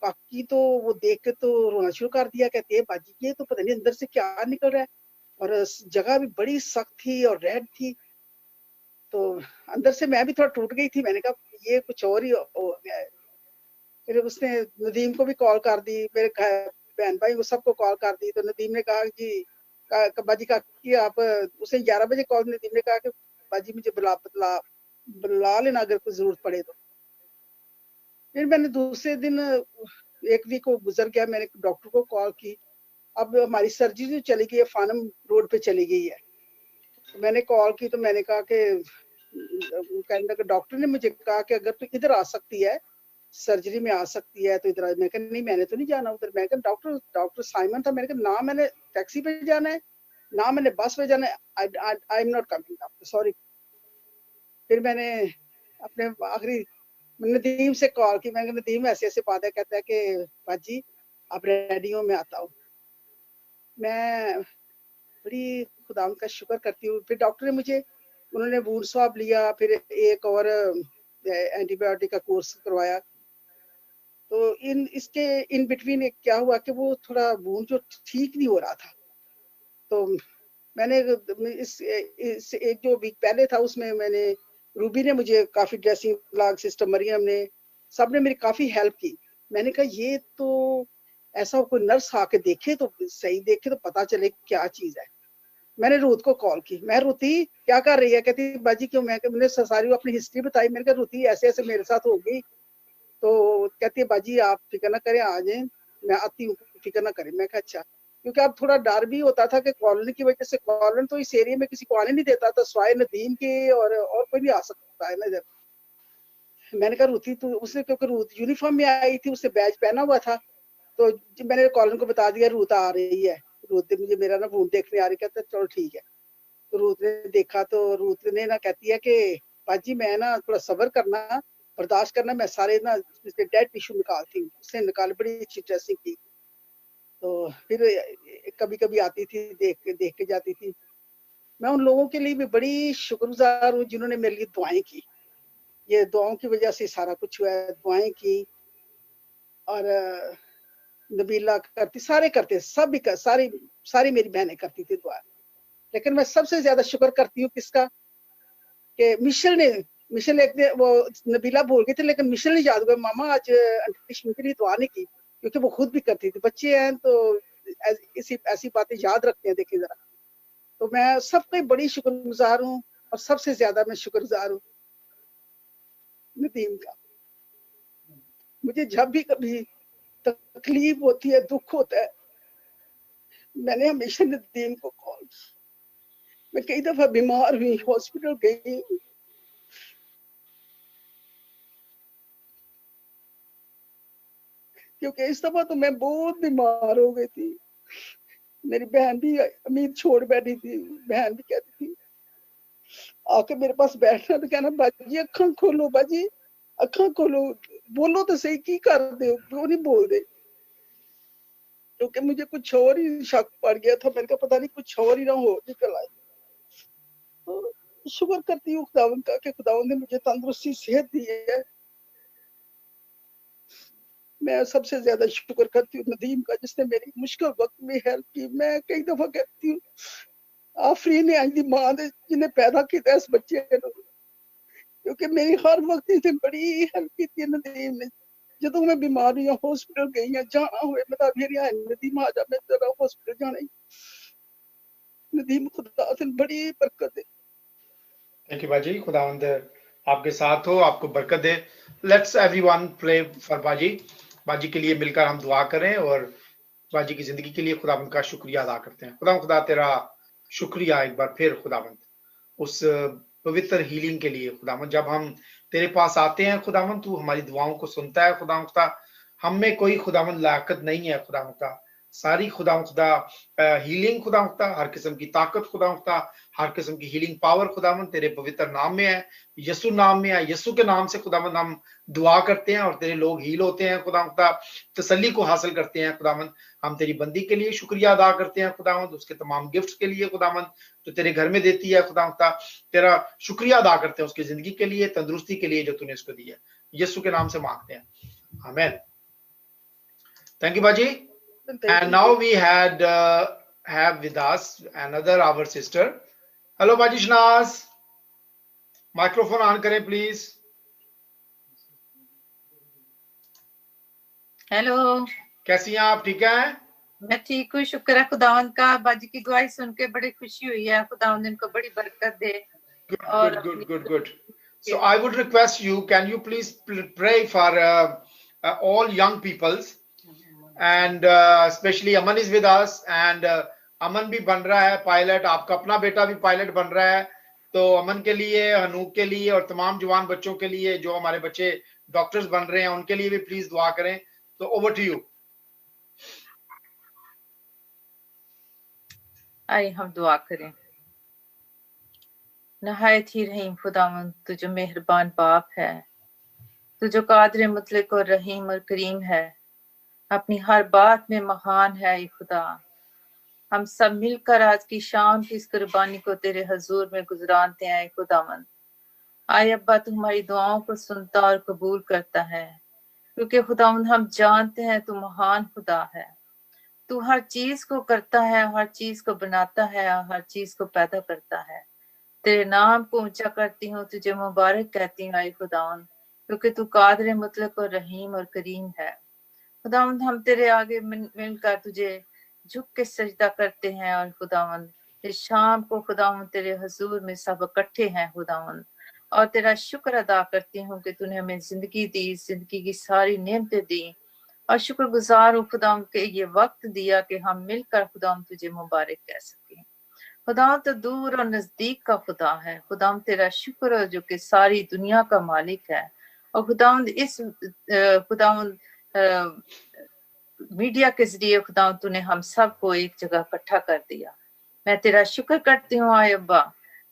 Speaker 7: काकी तो वो देख के तो रोना शुरू कर दिया. कहती है बाजी ये तो पता नहीं अंदर से क्या निकल रहा है. और जगह भी बड़ी सख्त थी और रेड थी. तो अंदर से मैं भी थोड़ा टूट गई थी. मैंने कहा ये कुछ और ही हो गया है. फिर उसने नदीम को भी कॉल कर दी, मेरे बहन भाई को सबको कॉल कर दी. तो नदीम ने कहा जी बाजी काकी आप, उसे 11 बजे कॉल. नदीम ने कहा कि बाजी मुझे बुला लेना अगर कोई जरूरत पड़े तो. फिर मैंने दूसरे दिन एक वीक को गुजर गया. मैंने डॉक्टर को कॉल की. अब हमारी सर्जरी जो चली गई है फानम रोड पे चली गई है. मैंने कॉल की तो मैंने कहा कि डॉक्टर ने मुझे कहा कि अगर तू इधर आ सकती है, सर्जरी में आ सकती है तो इधर. मैं कहा नहीं मैंने तो नहीं जाना उधर. मैं कहा डॉक्टर साइमन था. मैंने कहा ना मैंने टैक्सी पे जाना है ना मैंने बस पे जाना है. I am not coming doctor, sorry. फिर मैंने अपने आखिरी नदीम से कॉल की. मैंने कहा नदीम ऐसे ऐसे बात है. कहता है कि बाजी आप रेडी हो, मैं आता हूँ. मैं बड़ी खुदा का शुक्र करती हूँ। फिर डॉक्टर ने मुझे, उन्होंने वूंड स्वाब लिया, फिर एक और एंटीबायोटिक का कोर्स करवाया। तो इसके इन बिटवीन क्या हुआ कि वो थोड़ा वूंड जो ठीक नहीं हो रहा था, तो मैंने इस एक जो वीक पहले था उसमें मैंने, रूबी ने मुझे काफी, ड्रेसिंग ब्लॉग, सिस्टर मरियम ने, सब ने मेरी काफी हेल्प की। मैंने कहा ये तो ऐसा कोई नर्स आके देखे तो सही, देखे तो पता चले क्या चीज है। मैंने रूथ को कॉल की, मैं रूथी क्या कर रही है, कहती बाजी क्यों, मैंने सारी अपनी हिस्ट्री बताई। मैंने कहा रूथी ऐसे ऐसे मेरे साथ हो गई, तो कहती है बाजी आप फिक्र ना करें, आ जाए, मैं आती हूँ, फिक्र ना करें। मैं कहा अच्छा, क्योंकि अब थोड़ा डर भी होता था कि कॉलोनी की वजह से, कॉलोनी तो इस एरिया में किसी को आने नहीं देता था, स्वाय नदीम के और कोई नहीं आ सकता है ना इधर। मैंने कहा रूथी तू, उसने, क्योंकि रूथ यूनिफॉर्म में आई थी, उसने बैज पहना हुआ था, तो मैंने कॉलोनी को बता दिया रूथ आ रही है, रूथ मुझे मेरा ना वूंड देखने आ रही, कहता चलो ठीक है। तो रूथ ने देखा, तो रूथ ने ना कहती है कि बाजी मैं ना थोड़ा सब्र करना, बर्दाश्त करना, मैं सारे ना डेड टिश्यू निकालती हूँ। उसने निकाल, बड़ी अच्छी ड्रेसिंग की। तो फिर कभी कभी आती थी, देख के जाती थी। मैं उन लोगों के लिए भी बड़ी शुक्रगुजार हूँ जिन्होंने मेरे लिए दुआएं की। ये दुआओं की वजह से सारा कुछ हुआ है, दुआएं की। और नबीला करती, सारे करते, सब भी कर, सारी मेरी बहनें करती थी दुआ। लेकिन मैं सबसे ज्यादा शुक्र करती हूँ किसका, कि मिशेल ने, मिशेल एक दिन वो नबीला बोल गई थी, लेकिन मिशेल ने याद हुआ मामा आज आंटी के लिए दुआ नहीं की, क्योंकि वो खुद भी करती थी। बच्चे हैं तो ऐसी बातें याद रखते हैं, देखिए जरा। तो मैं सबके बड़ी शुक्रगुजार हूँ, और सबसे ज्यादा मैं शुक्रगुजार हूँ नदीम का। मुझे जब भी कभी तकलीफ होती है, दुख होता है, मैंने हमेशा नदीम को कॉल की। मैं कई दफा बीमार हुई, हॉस्पिटल गई, क्योंकि इस दफा तो मैं बहुत बीमार हो गई थी। मेरी बहन भी उम्मीद छोड़ बैठी थी, बहन भी कहती थी आके मेरे पास बैठना, तो कहना बाजी अखा खोलो, बाजी अखा खोलो, बोलो तो सही की कर दे, क्यों नहीं बोल दे। क्योंकि मुझे कुछ और ही शक पड़ गया था, मैंने कहा पता नहीं कुछ और ही ना हो निकल आए। तो शुक्र करती हूँ खुदावन का कि खुदावन ने मुझे तंदुरुस्ती, सेहत दी है। मैं सबसे ज्यादा शुक्र करती हूँ नदीम का, जिसने मेरी मुश्किल वक्त में हेल्प की। मैं कई दफा कहती हूँ आफरीन ने आज मां ने जिन्हें पैदा किया इस बच्चे को, क्योंकि मेरी हर वक्त इसने बड़ी हेल्प की थी नदीम ने। ਜਦੋਂ मैं बीमार हुई, हॉस्पिटल गई है, जाना हुए मैं फिर नदीम आ जा, मैं तेरा हॉस्पिटल जाना ही। नदीम खुदा से बड़ी बरकत है।
Speaker 1: थैंक यू बाजी, खुदावंद आपके साथ हो, आपको बरकत दे। लेट्स एवरीवन प्रे फॉर बाजी। बाजी के लिए मिलकर हम दुआ करें और बाजी की जिंदगी के लिए खुदावंद का शुक्रिया अदा करते हैं। खुदा तेरा शुक्रिया एक बार फिर खुदावंद, उस पवित्र हीलिंग के लिए खुदावंद। जब हम तेरे पास आते हैं खुदावंद, तू हमारी दुआओं को सुनता है खुदा। हम में कोई खुदावंद लायकत नहीं है खुदा, सारी खुदा हीलिंग खुदा, हर किस्म की ताकत खुदा, हर किस्म की हीलिंग पावर खुदावंद तेरे पवित्र नाम में है, यसु नाम में है। यसु के नाम से खुदावंद हम दुआ करते हैं और तेरे लोग हील होते हैं खुदा, तसल्ली को हासिल करते हैं खुदावंद। हम तेरी बंदी के लिए शुक्रिया अदा करते हैं खुदावंद, उसके तमाम गिफ्ट्स के लिए खुदावंद जो तेरे घर में देती है खुदा, तेरा शुक्रिया अदा करते हैं उसकी जिंदगी के लिए, तंदुरुस्ती के लिए जो तूने उसको दी है। यसु के नाम से मांगते हैं, आमीन। थैंक यू बाजी। And now we have with us another our sister. Hello बाजी शनाज, माइक्रोफोन ऑन करें प्लीज।
Speaker 8: हेलो,
Speaker 1: कैसी हैं आप, ठीक हैं?
Speaker 8: मैं ठीक हूँ, शुक्र है खुदावंद का। बाजी की दुआई सुन के बड़ी खुशी हुई है, खुदावंद इनको बड़ी बरकत दे।
Speaker 1: Good. So I would request you, can you please pray for all young peoples and especially Aman is with us and अमन भी बन रहा है पायलट, आपका अपना बेटा भी पायलट बन रहा है। तो अमन के लिए, हनूक के लिए और तमाम जवान बच्चों के लिए जो हमारे बच्चे डॉक्टर्स बन रहे हैं, उनके लिए भी प्लीज दुआ करें। तो ओवर टू यू।
Speaker 8: आइए हम दुआ करें। नहायत ही रहीम खुदावंद, तू जो मेहरबान बाप है, तू जो कादिर मुतलक और रहीम और करीम है, अपनी हर बात में महान है खुदा। हम सब मिलकर आज की शाम की इस कुर्बानी को तेरे हजूर में गुजरानते हैं खुदावंद। आए अब्बा तू हमारी दुआओं को सुनता और कबूल करता है, क्योंकि खुदावंद हम जानते हैं तू महान खुदा है। तू हर चीज को करता है, हर चीज को बनाता है, हर चीज को पैदा करता है। तेरे नाम को ऊंचा करती हूँ, तुझे मुबारक कहती हूँ आए खुदावंद, क्योंकि तू कादिर मुतलक और रहीम और करीम है। खुदावंद हम तेरे आगे मिलकर तुझे झुक के सजदा करते हैं और खुदावंद इस शाम को खुदावंद तेरे हुजूर में सब इकट्ठे हैं खुदावंद, और तेरा शुक्र अदा करती हूँ कि तूने हमें जिंदगी दी, जिंदगी की सारी नेमतें दी, और शुक्रगुजार हूँ खुदावंद के ये वक्त दिया कि हम मिलकर खुदावंद तुझे मुबारक कह सकें। खुदावंद तो दूर और नजदीक का खुदा है। खुदावंद तेरा शुक्र है जो कि सारी दुनिया का मालिक है। और खुदावंद इस खुदावंद मीडिया के जरिए खुदावंद तूने हम सब को एक जगह इकट्ठा कर दिया। मैं तेरा शुक्र करती हूँ आए अब्बा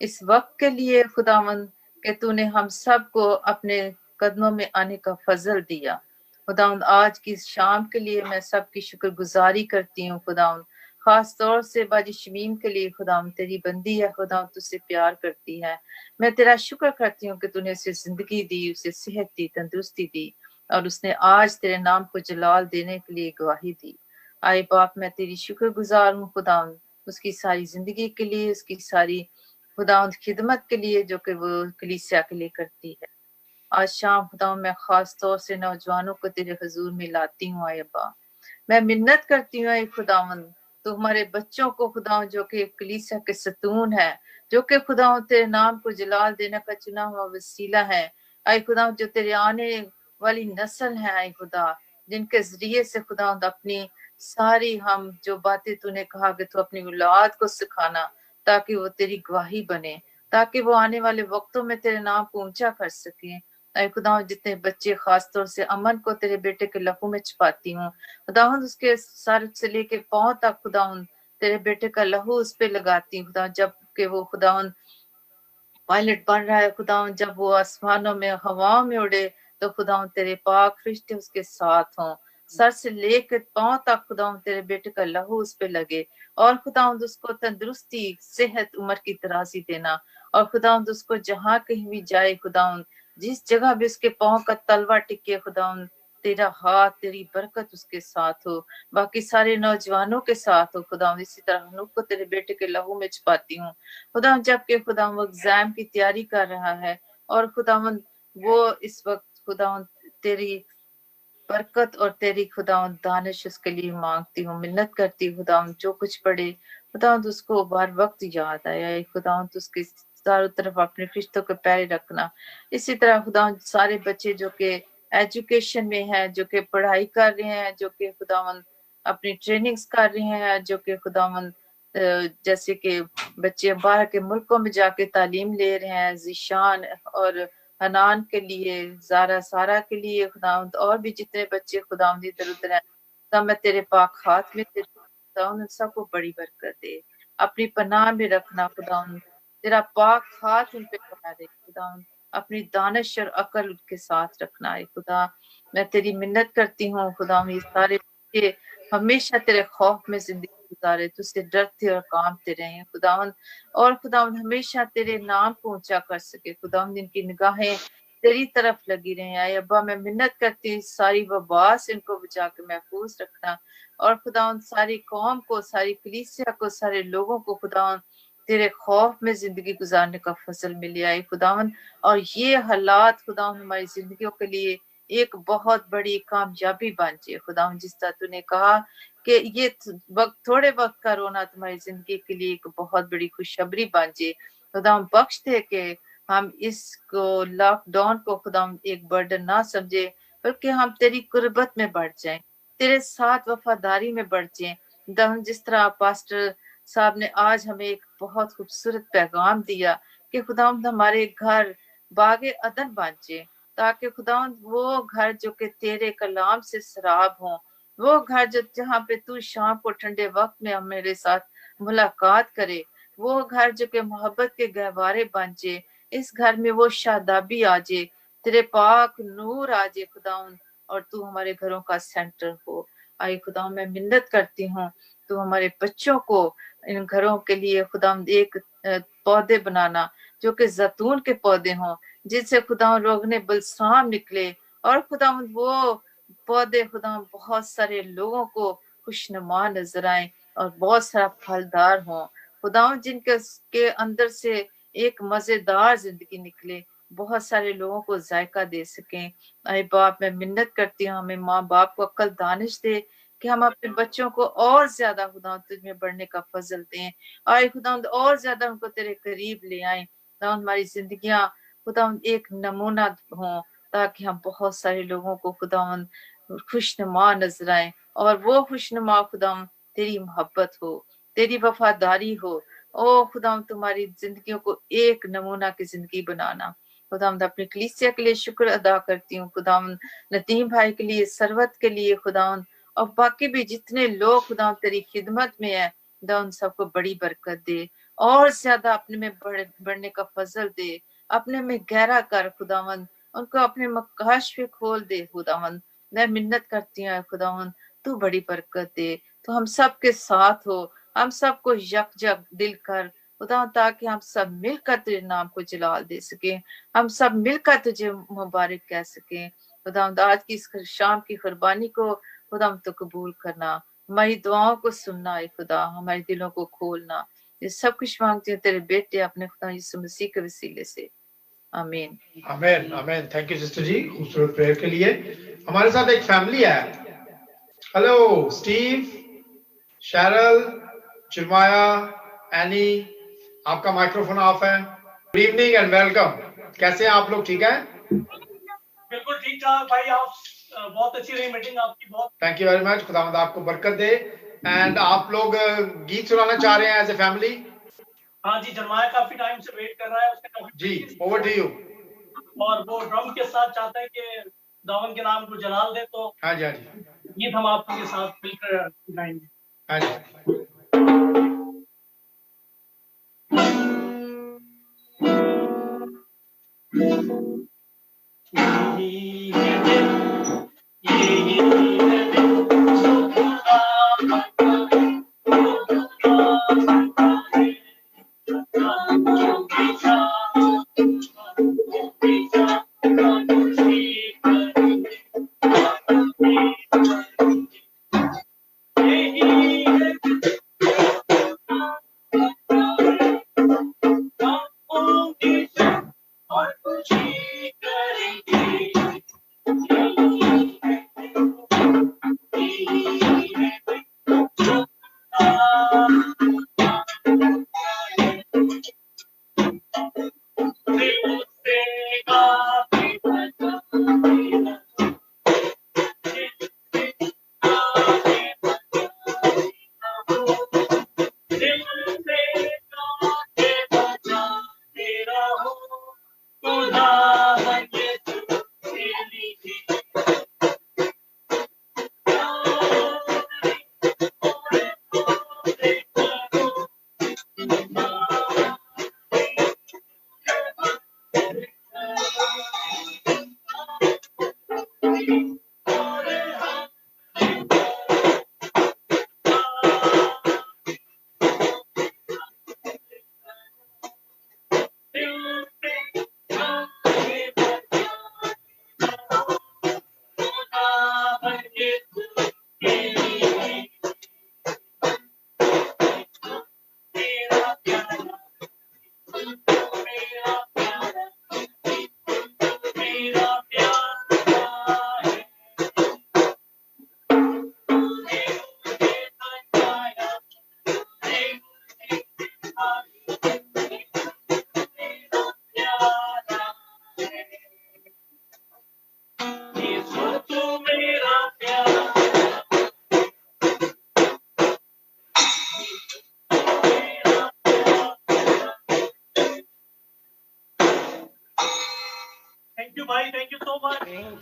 Speaker 8: इस वक्त के लिए खुदावंद कि तूने हम सब को अपने कदमों में आने का फजल दिया। खुदावंद आज की शाम के लिए मैं सबकी शुक्रगुजारी करती हूँ खुदावंद, खास तौर से बाजी शमीम के लिए। खुदावंद तेरी बंदी है, खुदावंद तुझसे प्यार करती है। मैं तेरा शुक्र करती हूँ कि तूने उसे जिंदगी दी, उसे सेहत दी, तंदुरुस्ती दी, और उसने आज तेरे नाम को जलाल देने के लिए गवाही दी। आए बाप मैं तेरी शुक्रगुजार हूँ खुदावंद उसकी सारी जिंदगी के लिए, उसकी सारी खुदावंद खिदमत के लिए जो कि वो कलीसिया के लिए करती है। आज शाम खुदावंद मैं खास तौर से नौजवानों को तेरे हुजूर में लाती हूँ आए अब्बा। मैं मिन्नत करती हूँ खुदावंद तो हमारे बच्चों को खुदावंद जो कि कलीसिया के सतून है, जो कि खुदावंद तेरे नाम को जलाल देने का चुना हुआ वसीला है। आए खुदावंद जो तेरे आने वाली नस्ल है आए खुदा, जिनके जरिए से खुदावंद अपनी सारी हम जो बातें तूने कहा कि तू अपनी औलाद को सिखाना ताकि वो तेरी गवाही बने, ताकि वो आने वाले वक्तों में तेरे नाम को ऊंचा कर सके। ऐ खुदावंद जितने बच्चे खास तौर से अमन को तेरे बेटे के लहू में छुपाती हूँ खुदावंद, उसके सर से लेके पांव तक खुदावंद तेरे बेटे का लहू उस पे लगाती हूँ खुदावंद, जब कि वो खुदावंद पायलट बन रहा है खुदावंद, जब वो आसमानों में हवाओं में उड़े तो खुदावंद तेरे पाक फरिश्ते उसके साथ हों, सर से लेकर पांव तक खुदावंद तेरे बेटे का लहू उस पे लगे, और खुदावंद उसको तंदुरुस्ती, सेहत, उम्र की दराजी देना, और खुदावंद उसको जहां कहीं भी जाए खुदावंद जिस जगह भी उसके पांव का तलवा टिके खुदावंद तेरा हाथ, तेरी बरकत उसके साथ हो, बाकी सारे नौजवानों के साथ हो खुदावंद। इसी तरह हम लोग को तेरे बेटे के लहू में छुपाती हूँ खुदावंद, जबकि खुदावंद वो एग्जाम की तैयारी कर रहा है, और खुदावंद वो इस वक्त खुदावंद तेरी बरकत और तेरी खुदावंद दानिश उसके लिए मांगती हूँ, मिन्नत करती हूँ खुदावंद जो कुछ पढ़े खुदावंद उसको बार वक्त याद आया खुदावंद, उसके चारों तरफ अपने फरिश्तों के पैरे रखना। इसी तरह खुदावंद सारे बच्चे जो के एजुकेशन में है, जो कि पढ़ाई कर रहे हैं, जो कि खुदावंद अपनी ट्रेनिंग्स कर रहे हैं, जो कि खुदावंद जैसे कि बच्चे बाहर के मुल्कों में जाके तालीम ले रहे हैं, जिशान और हनान के लिए, जारा सारा के लिए खुदावंद, और भी जितने बच्चे खुदावंद इधर उधर हैं, तब मैं तेरे पाक हाथ में खुदावंद सबको बड़ी बरकत दे, अपनी पनाह में रखना खुदावंद, तेरा पाक हाथ उन पे बना दे खुदावंद, अपनी दानिश और अकल उनके साथ रखना है खुदा। मैं तेरी मिन्नत करती हूँ खुदावंद ये सारे बच्चे हमेशा तेरे खौफ में जिंदगी गुजारे, तुझसे डरते और कांपते रहे खुदावंद, और खुदावंद हमेशा तेरे नाम को ऊंचा कर सके खुदावंद, इनकी निगाहें तेरी तरफ लगी रहे। आए अब्बा मैं मिन्नत करती हूँ सारी वबा से इनको बचा के महफूज रखना, और खुदावंद सारी कौम को, सारी कलीसिया को, सारे लोगों को खुदावंद तेरे खौफ में जिंदगी गुजारने का फजल मिले आए खुदावंद, और ये हालात खुदावंद हमारी जिंदगियों के लिए एक बहुत बड़ी कामयाबी बन जाए खुदावंद, जिस तरह तूने कहा कि ये वक्त, थोड़े वक्त का रोना तुम्हारी जिंदगी के लिए एक बहुत बड़ी खुशखबरी बन जाए खुदावंद। बख्श दे के हम इसको लॉकडाउन को खुदावंद एक बर्डन ना समझे, बल्कि हम तेरी कुर्बत में बढ़ जाएं, तेरे साथ वफादारी में बढ़ जाएं खुदावंद। जिस तरह पास्टर साहब ने आज हमें एक बहुत खूबसूरत पैगाम दिया कि खुदावंद हमारे घर बागे अदन बन जाए, ताकि खुदावंद वो घर जो कि तेरे कलाम से सराब हो, वो घर जो जहाँ पे तू शाम को ठंडे वक्त में मेरे साथ मुलाकात करे, वो घर जो कि मोहब्बत के गहवारे बन जाए, इस घर में वो शादाबी आ जाए, तेरे पाक नूर आ जाए खुदावंद, और तू हमारे घरों का सेंटर हो। आई खुदा मैं मिन्नत करती हूँ तू हमारे बच्चों को इन घरों के लिए खुदावंद एक पौधे बनाना जो कि जैतून के पौधे हों, जिनसे खुदावंद रोगने बलसाम निकले, और खुदावंद वो पौधे खुदावंद बहुत सारे लोगों को खुशनुमा नजर आए और बहुत सारा फलदार हों खुदावंद, जिनके के अंदर से एक मजेदार जिंदगी निकले, बहुत सारे लोगों को जायका दे सकें। अरे बाप, मैं मिन्नत करती हूँ, हमें माँ बाप को अक्ल दानिश दे कि हम अपने बच्चों को और ज्यादा खुदा तुझ में बढ़ने का फजल दें, और खुदा और ज्यादा उनको तेरे करीब ले आए। खुदा हमारी जिंदगियां खुदा एक नमूना हों, ताकि हम बहुत सारे लोगों को खुदा खुशनुमा नजर आए, और वो खुशनुमा खुदा तेरी मोहब्बत हो, तेरी वफादारी हो। ओ खुदा तुम्हारी जिंदगियों को एक नमूना की जिंदगी बनाना। खुदा अपनी कलीसिया के लिए शुक्र अदा करती हूँ, खुदा नदीम भाई के लिए, सरवत के लिए खुदा, और बाकी भी जितने लोग खुदा तेरी खिदमत में है, खुदा उन सबको बड़ी बरकत दे, और ज्यादा अपने में बढ़ने का फजल दे, अपने में गहरा कर खुदावंद, उनको अपने मकाश पे खोल दे खुदावंद। मैं मिन्नत करती हूँ खुदावंद, तू बड़ी बरकत दे, तो हम सब के साथ हो, हम सबको यकजक दिल कर खुदा, ताकि हम सब मिलकर तेरे नाम को जलाल दे सके, हम सब मिलकर तुझे मुबारक कह सके। खुदा आज की इस शाम की कुर्बानी को खुदा तो कबूल करना, हमारी दुआओं को सुनना है खुदा, हमारे दिलों को खोलना। ये सब कुछ मांगती हूँ तेरे बेटे अपने खुदा यीशु मसीह के वसीले से, आमीन।
Speaker 1: आमीन आमीन। थैंक यू सिस्टर जी खूबसूरत प्रेयर के लिए। हमारे साथ एक फैमिली है। हेलो स्टीव, शैरल, चिरमाया, एनी, आपका माइक्रोफोन ऑफ है। Good evening and welcome. कैसे हैं आप लोग? ठीक है,
Speaker 9: बिल्कुल ठीक ठाक भाई। आप बहुत अच्छी रही मीटिंग आपकी, बहुत।
Speaker 1: थैंक यू वेरी मच, खुदावंद आपको बरकत दे। एंड आप लोग गीत सुनाना चाह रहे हैं एज ए फैमिली?
Speaker 9: हाँ जी, जरमाया काफी टाइम से वेट कर रहा है, उसने
Speaker 1: जी, ओवर टू यू। और
Speaker 9: वो ड्रम के साथ चाहता है कि दावन के नाम को जलाल दे, तो
Speaker 1: हाँ जी हाँ जी,
Speaker 9: गीत हम आपके साथ मिलकर गाएंगे।
Speaker 1: हाँ जी।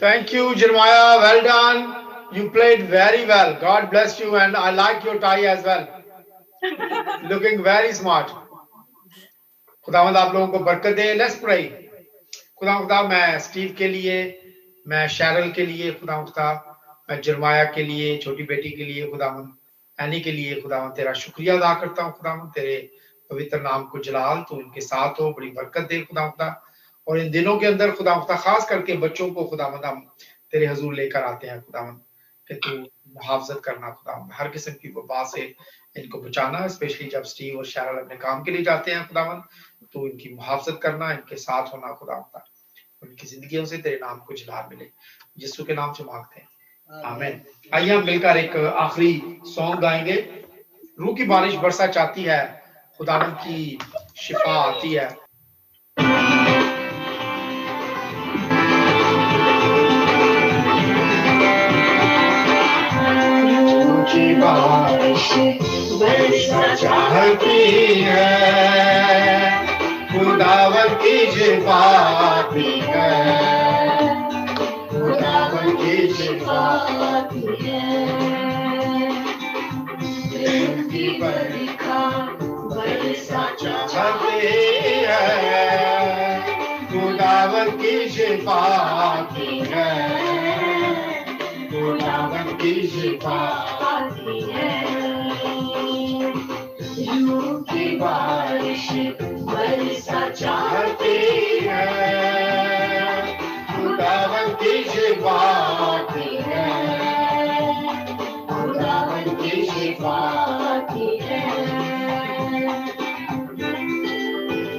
Speaker 1: Thank you, Jeremiah. Well done. You played very well. God bless you, and I like your tie as well. Looking very smart. खुदावंद आप लोगों को बरकत दे। Let's pray. खुदा मैं स्टीव के लिए, मैं शैरल के लिए, खुदा मैं जरमाया के लिए, छोटी बेटी के लिए खुदावंद, एनी के लिए खुदावन तेरा शुक्रिया अदा करता हूँ खुदावन, तेरे पवित्र नाम को जलाल, तू उनके साथ हो, बड़ी बरकत दे खुदावन। और इन दिनों के अंदर खुदावन खास करके बच्चों को खुदावन हम तेरे हजूर लेकर आते हैं खुदावन, कि तू मुहाफजत करना खुदावन, हर किस्म की वबा से इनको बचाना, स्पेशली जब स्टीव और शैरल अपने काम के लिए जाते हैं खुदावन, तो इनकी मुहाफजत करना, इनके साथ होना खुदावन, उनकी जिंदगियों से तेरे नाम को जलाल मिले, यीशु के नाम से मांगते हैं, आमीन। आइए हम मिलकर एक आखिरी सॉन्ग गाएंगे। रूह की बारिश बरसा चाहती है, खुदावन की शिफा आती है।
Speaker 5: की बारिश बरसा चाहती है, खुदावन की शिफा आती है, खुदावन की शिफा आती है। प्रेम की बरखा बरसा चाहती है, खुदावन की शिफा आती है, खुदावन की शिफा आती है। रूह की बारिश बरसा चाहती है, खुदावन की शिफा आती है, खुदावन की शिफा आती है।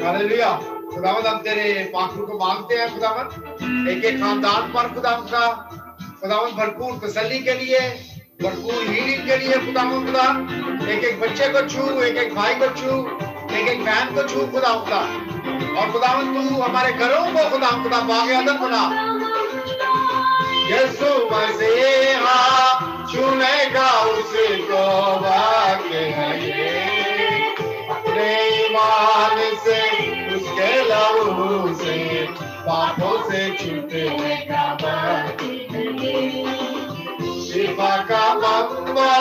Speaker 1: हालेलुया। खुदावंद हम तेरे पाखरू को मांगते हैं खुदावंद, एक एक खानदान पर खुदावंद का खुदावंद भरपूर तसल्ली के लिए, भरपूर हीलिंग के लिए खुदावंद खुदा, एक एक बच्चे को छू, एक एक भाई को छू, एक एक बहन को छू खुदावंद खुदा, और खुदावंद तू हमारे घरों को खुदावंद खुदा बाग़े अदन बना।
Speaker 5: यीशु मसीहा चुनेगा उसको वाक़ई है ये, अपने ईमान से उसके लहू से पापों से छूटेगा बाकी शिफा का बंदा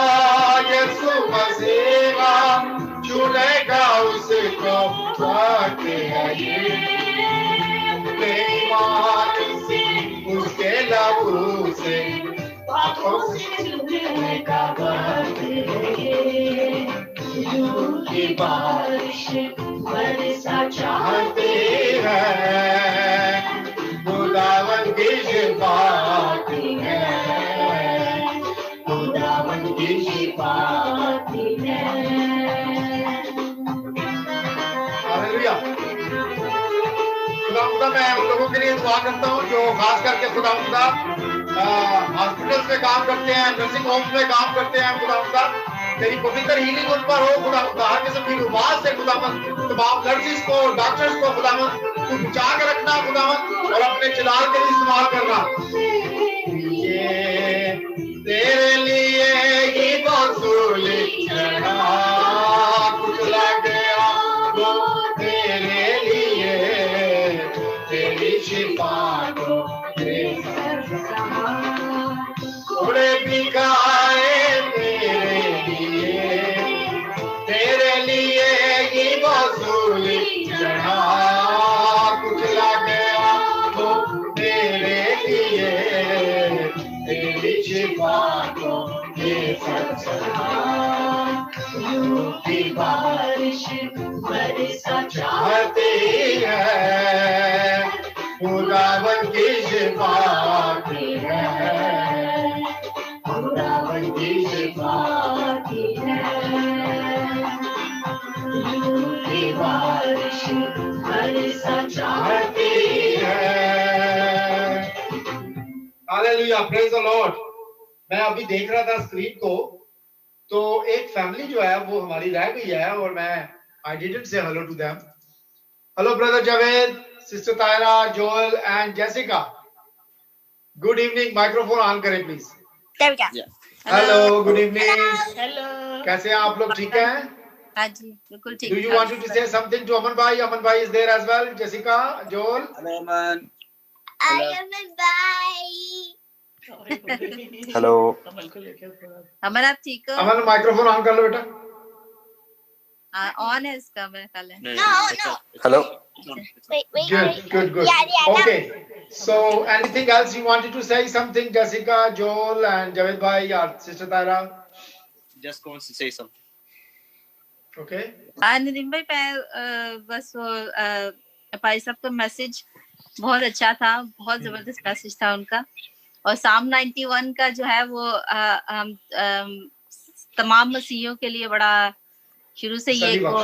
Speaker 5: यीशु मसीहा चुनेगा उसको वाक़ई है ये, अपने ईमान से उसके लहू से पापों से छूटेगा बाकी रूह की बारिश बरसा चाहती है, खुदावन की शिफा आती है, खुदावन की शिफा आती है।
Speaker 1: हालेलुया। खुदावंद मैं उन लोगों के लिए दुआ करता हूँ जो खास करके खुदावंद हॉस्पिटल्स में काम करते हैं, नर्सिंग होम्स में काम करते हैं खुदावंद, तेरी पवित्र हीलिंग उन पर हो खुदावंद, हर किस्म की बीमारी से खुदावंद, तमाम नर्सिस को, डॉक्टर्स को खुदावंद तू बचा के रखना खुदावंद, और अपने जलाल के लिए इस्तेमाल करना।
Speaker 5: ये तेरे लिए ही वसूली चढ़ा, कुचला गया वो तेरे लिए, तेरी शिफा को थोड़े बिकाए तेरे लिए ही वसूली चढ़ा, कुचला गया वो तेरे लिए, तेरी शिफा को ये सच्चा। रूह की बारिश बरसा चाहती है, खुदावन की शिफा आती है, खुदावन की शिफा आती है। रूह की बारिश बरसा चाहती है।
Speaker 1: Hallelujah, praise the Lord. मैं अभी देख रहा था स्क्रीन को, तो एक फैमिली जो है वो हमारी रह गई है, और मैं I didn't say hello to them. Hello brother Javed, sister Taira, Joel and Jessica, good evening. Microphone on करें please. Hello, good evening.
Speaker 10: Hello,
Speaker 1: कैसे हैं आप लोग? ठीक हैं?
Speaker 10: हाँ जी, बिल्कुल ठीक।
Speaker 1: Do you want to say something to Aman bhai? Aman bhai is there as well. Jessica, Joel.
Speaker 11: Hello, Aman.
Speaker 10: Aman bhai.
Speaker 4: Hello.
Speaker 10: Aman आप ठीक हो?
Speaker 1: अमन माइक्रोफोन ऑन कर लो बेटा।
Speaker 10: ऑन है इसका मेरे ख्याल है।
Speaker 4: Hello.
Speaker 1: Good. Okay. So, anything else you wanted to say? Something, Jessica, Joel, and Javed bhai, or Sister Taira?
Speaker 11: just wants to say something.
Speaker 1: Okay.
Speaker 10: Nadeem भाई मैं बस वो भाई साहब का मैसेज बहुत अच्छा था, बहुत जबरदस्त मैसेज था उनका। और साम 91 का जो है वो हम तमाम मसीहियों के लिए बड़ा शुरू से ये वो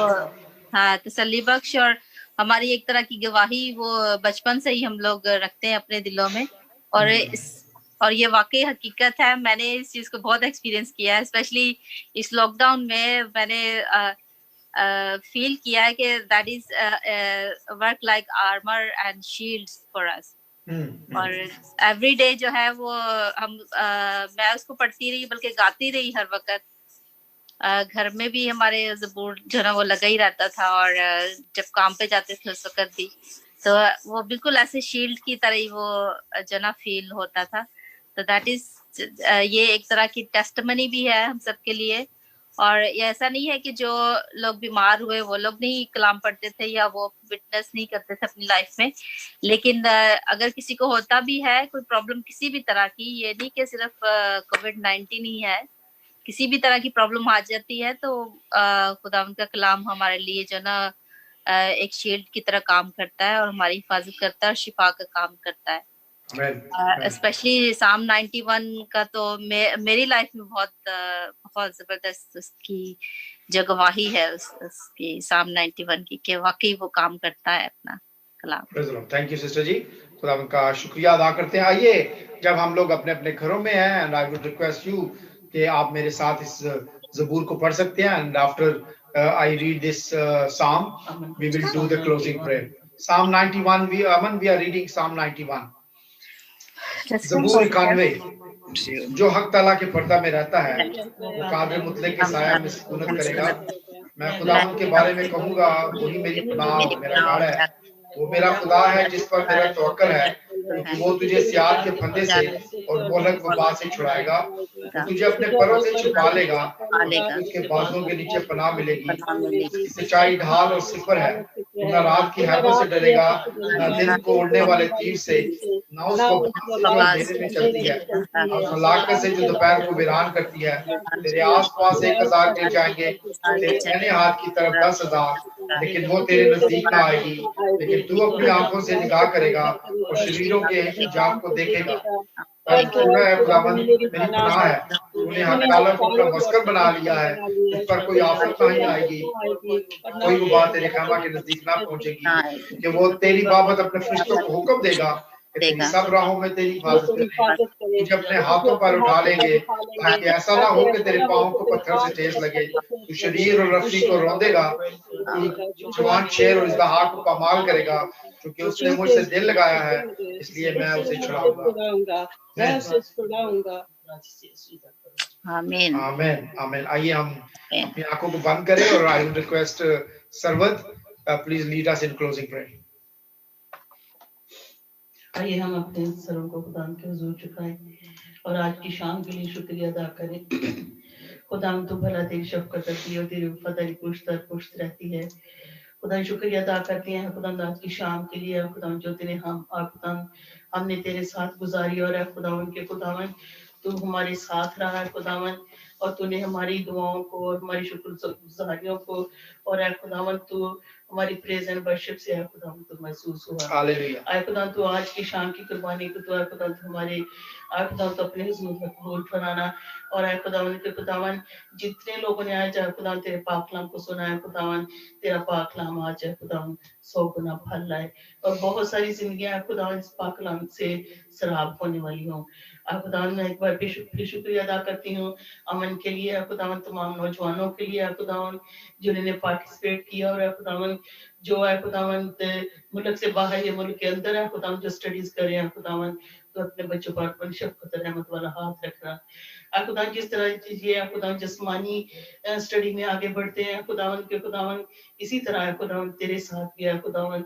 Speaker 10: हाँ तसल्ली बख्श और हमारी एक तरह की गवाही वो बचपन से ही हम लोग रखते हैं अपने दिलों में। और ये वाकई हकीकत है, मैंने इस चीज को बहुत एक्सपीरियंस किया है, स्पेशली इस लॉकडाउन में मैंने फील किया है कि that is work like armour and shields for us. और एवरी डे जो है वो हम मैं उसको पढ़ती रही बल्कि गाती रही हर वक्त। घर में भी हमारे ज़बूर जो ना वो लगा ही रहता था और जब काम पे जाते थे उस वक्त भी, तो वो बिल्कुल ऐसे शील्ड की तरह ही वो जो ना फील होता था। तो दैट इज ये एक तरह की टेस्टमनी भी है हम सब के लिए। और ये ऐसा नहीं है कि जो लोग बीमार हुए वो लोग नहीं कलाम पढ़ते थे या वो विटनेस नहीं करते थे अपनी लाइफ में, लेकिन अगर किसी को होता भी है कोई प्रॉब्लम किसी भी तरह की, ये नहीं कि सिर्फ कोविड-19 ही है, किसी भी तरह की प्रॉब्लम आ जाती है तो खुदा उनका कलाम हमारे लिए जो ना एक शील्ड की तरह काम करता है और हमारी हिफाजत करता है और शिफा का काम करता है। स्पेशली साम 91 का तो मेरी लाइफ में बहुत जबरदस्त उसकी जो गवाही है उसकी साम 91 की कि वाकई वो काम करता है अपना कलाम।
Speaker 1: थैंक यू सिस्टर जी, खुदा उनका शुक्रिया अदा करते हैं। आइए जब हम लोग अपने अपने घरों में हैं, and I would request you कि आप मेरे साथ इस ज़बूर को पढ़ सकते हैं, and after I read this psalm we will do the closing prayer. Psalm 91 we are reading साम 91। ज़बूर 91 जो हक ताला के पर्दा में रहता है वो कादिर मुतलक के साया में सुकूनत करेगा। मैं खुदा के बारे में कहूंगा, वही मेरी पनाह और मेरा गढ़ है। वो मेरा खुदा है जिस पर मेरा तवक्कल है, क्योंकि वो तुझे सियार के फंदे से और मोहलक वबा से छुड़ाएगा। वो तुझे अपने परों से छुपा लेगा और उसके बाजों के नीचे पनाह मिलेगी। उसकी सच्चाई ढाल और सिफर है, तू न रात की हरबत से डरेगा, न दिन को उड़ने वाले तीर से, न उसको अंधेरे में चलती है, और हलाकत से जो दोपहर को वीरान करती है। तेरे आसपास 1000 गिर जाएंगे, तेरे दाहिने हाथ की तरफ 10,000, लेकिन वो तेरे नजदीक ना आएगी। लेकिन तू अपनी आंखों से निगाह करेगा और शरीरों के इंजाम को देखेगा। खुदावंद मेरी पनाह है, तूने हक ताला को अपना मस्कर बना लिया है। उस पर कोई आफत नहीं आएगी, कोई वो बात तेरे खैमा के नजदीक ना पहुंचेगी, कि वो तेरी बाबत अपने फरिश्तों को हुक्म देगा कि तेरी सब राहों में तेरी हिफाजत करेंगे। तुझे अपने हाथों पर उठा लेंगे, ताकि ऐसा ना हो कि तेरे पाँव को पत्थर से ठेस लगे। तू शरीर और रस्सी को रौंदेगा, तू जवान शेर और इसका हाथ को पामाल करेगा, क्योंकि उसने मुझसे दिल लगाया है, इसलिए मैं उसे छुड़ाऊंगा, मैं उसे छुड़ाऊंगा।
Speaker 10: आमीन
Speaker 1: आमीन आमीन। आइए हम अपनी आंखों को बंद करें और आई would request Sarwat please lead us in closing prayer.
Speaker 2: आइए हम अपने सरों को खुदा के हुजूर झुकाएं और आज की शाम के लिए शुक्रिया अदा करें। खुदा तो भला तेरी शफकत करती है और तेरी वफादारी पुश्त रहती है। खुदा शुक्रिया अदा करते हैं खुदा आज की शाम के लिए। खुदा जो तेरे खुदा हमने तेरे साथ गुजारी और खुदावन के खुदावन तू हमारे साथ रहा है खुदावन, और तूने हमारी दुआओं को और हमारी शुक्रगुजारियों को और खुदावन तू हमारी प्रेज एंड वर्शिप से खुदावन तो महसूस हुआ। हालेलुया। खुदा तू आज की शाम की कुर्बानी को तो खुदा हमारे खुदा तो अपने हुजूर में कबूल फराना। और खुदावन के खुदावन जितने लोगों ने आज खुदा तेरे पाक कलाम को सुना है खुदावन, तेरा पाक कलाम आज खुदावन 100 गुना फल लाए और बहुत सारी जिंदगियां खुदावन इस पाक कलाम से सराब होने वाली हों। खुदावन मैं एक बार फिर शुक्रिया अदा करती हूँ अमन के लिए, खुदावन तमाम नौजवानों के लिए खुदावन जिन्होंने पार्टिसिपेट किया और खुदावन जो है खुदावन मुल्क से बाहर या मुल्क के अंदर है खुदावन जो स्टडीज कर रहे हैं खुदावन तो अपने बच्चों पर अपनी शफकत रहमत वाला हाथ रखना। खुदा जिस तरह ये खुदा जिस्मानी स्टडी में आगे बढ़ते हैं खुदावन के खुदावन इसी तरह खुदावन तेरे साथ भी है खुदावन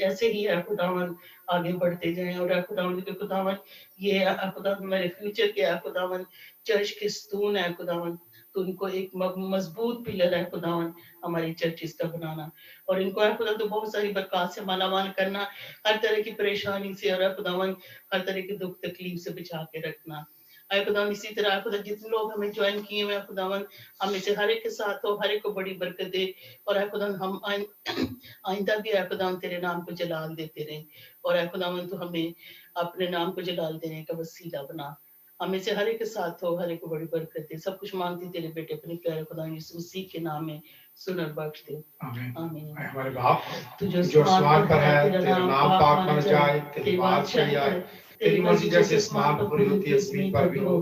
Speaker 2: ऐसे ही है खुदावन आगे बढ़ते जाएं। और खुदावन के खुदावन ये खुदावन मेरे फ्यूचर के खुदावन चर्च के स्तून है खुदावन, तो इनको एक मजबूत पिलर है खुदावन हमारी चर्चिस का बनाना और इनको है खुदा तो बहुत सारी बरकत से मालामाल करना, हर तरह की परेशानी से और खुदावन हर तरह के दुख तकलीफ से बचा के रखना। आए खुदावन इसी तरह खुदा जितने लोग हमें ज्वाइन किए हुए हैं खुदावन हमें से हर एक के साथ हो, हर एक को बड़ी बरकत दे। और आए खुदावन हम आइंदा भी आए खुदावन तेरे नाम को जलाल देते रहे, और आए खुदावन तो हमें अपने नाम को जलाल देने का वसीला बना। हमें से हर एक के साथ हो, हर एक को बड़ी बरकत दे। सब कुछ मांगती तेरे बेटे अपने प्यारे खुदा यीशु मसीह के नाम में सुन और बख्श दे। आमीन।
Speaker 1: हमारे बाप जो आसमान पर है, तेरा नाम पाक माना जाए, तेरी बादशाही आए, तेरी मर्जी जैसे आसमान पर पूरी होती है जमीन पर भी हो।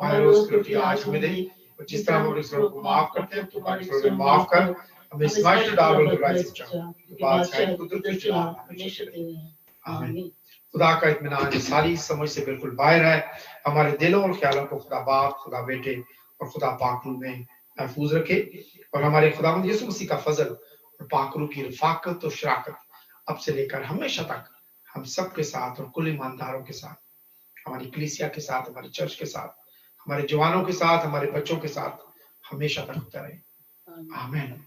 Speaker 1: हमारे रोज की रोटी आज हमें दे, और जिस तरह हम अपने दूसरों को माफ करते हैं तो हमें माफ कर, हमें आजमाइश में डाल और बुराई से बचा। बादशाही कुदरत जलाल हमेशा तेरे हैं। आमीन। खुदा का इत्मीनान सारी समझ से बिल्कुल बाहर है। हमारे दिलों और ख्यालों को खुदा बाप, खुदा बेटे और खुदा पाकरू में महफूज रखे, और हमारे खुदावंद यीशु मसीह का फजल और पाकरू की रफाकत और शराकत अब से लेकर हमेशा तक हम सब के साथ और कुल ईमानदारों के साथ, हमारी कलीसिया के साथ, हमारी चर्च के साथ, हमारे जवानों के साथ, हमारे बच्चों के साथ हमेशा तक होता रहे। आमीन।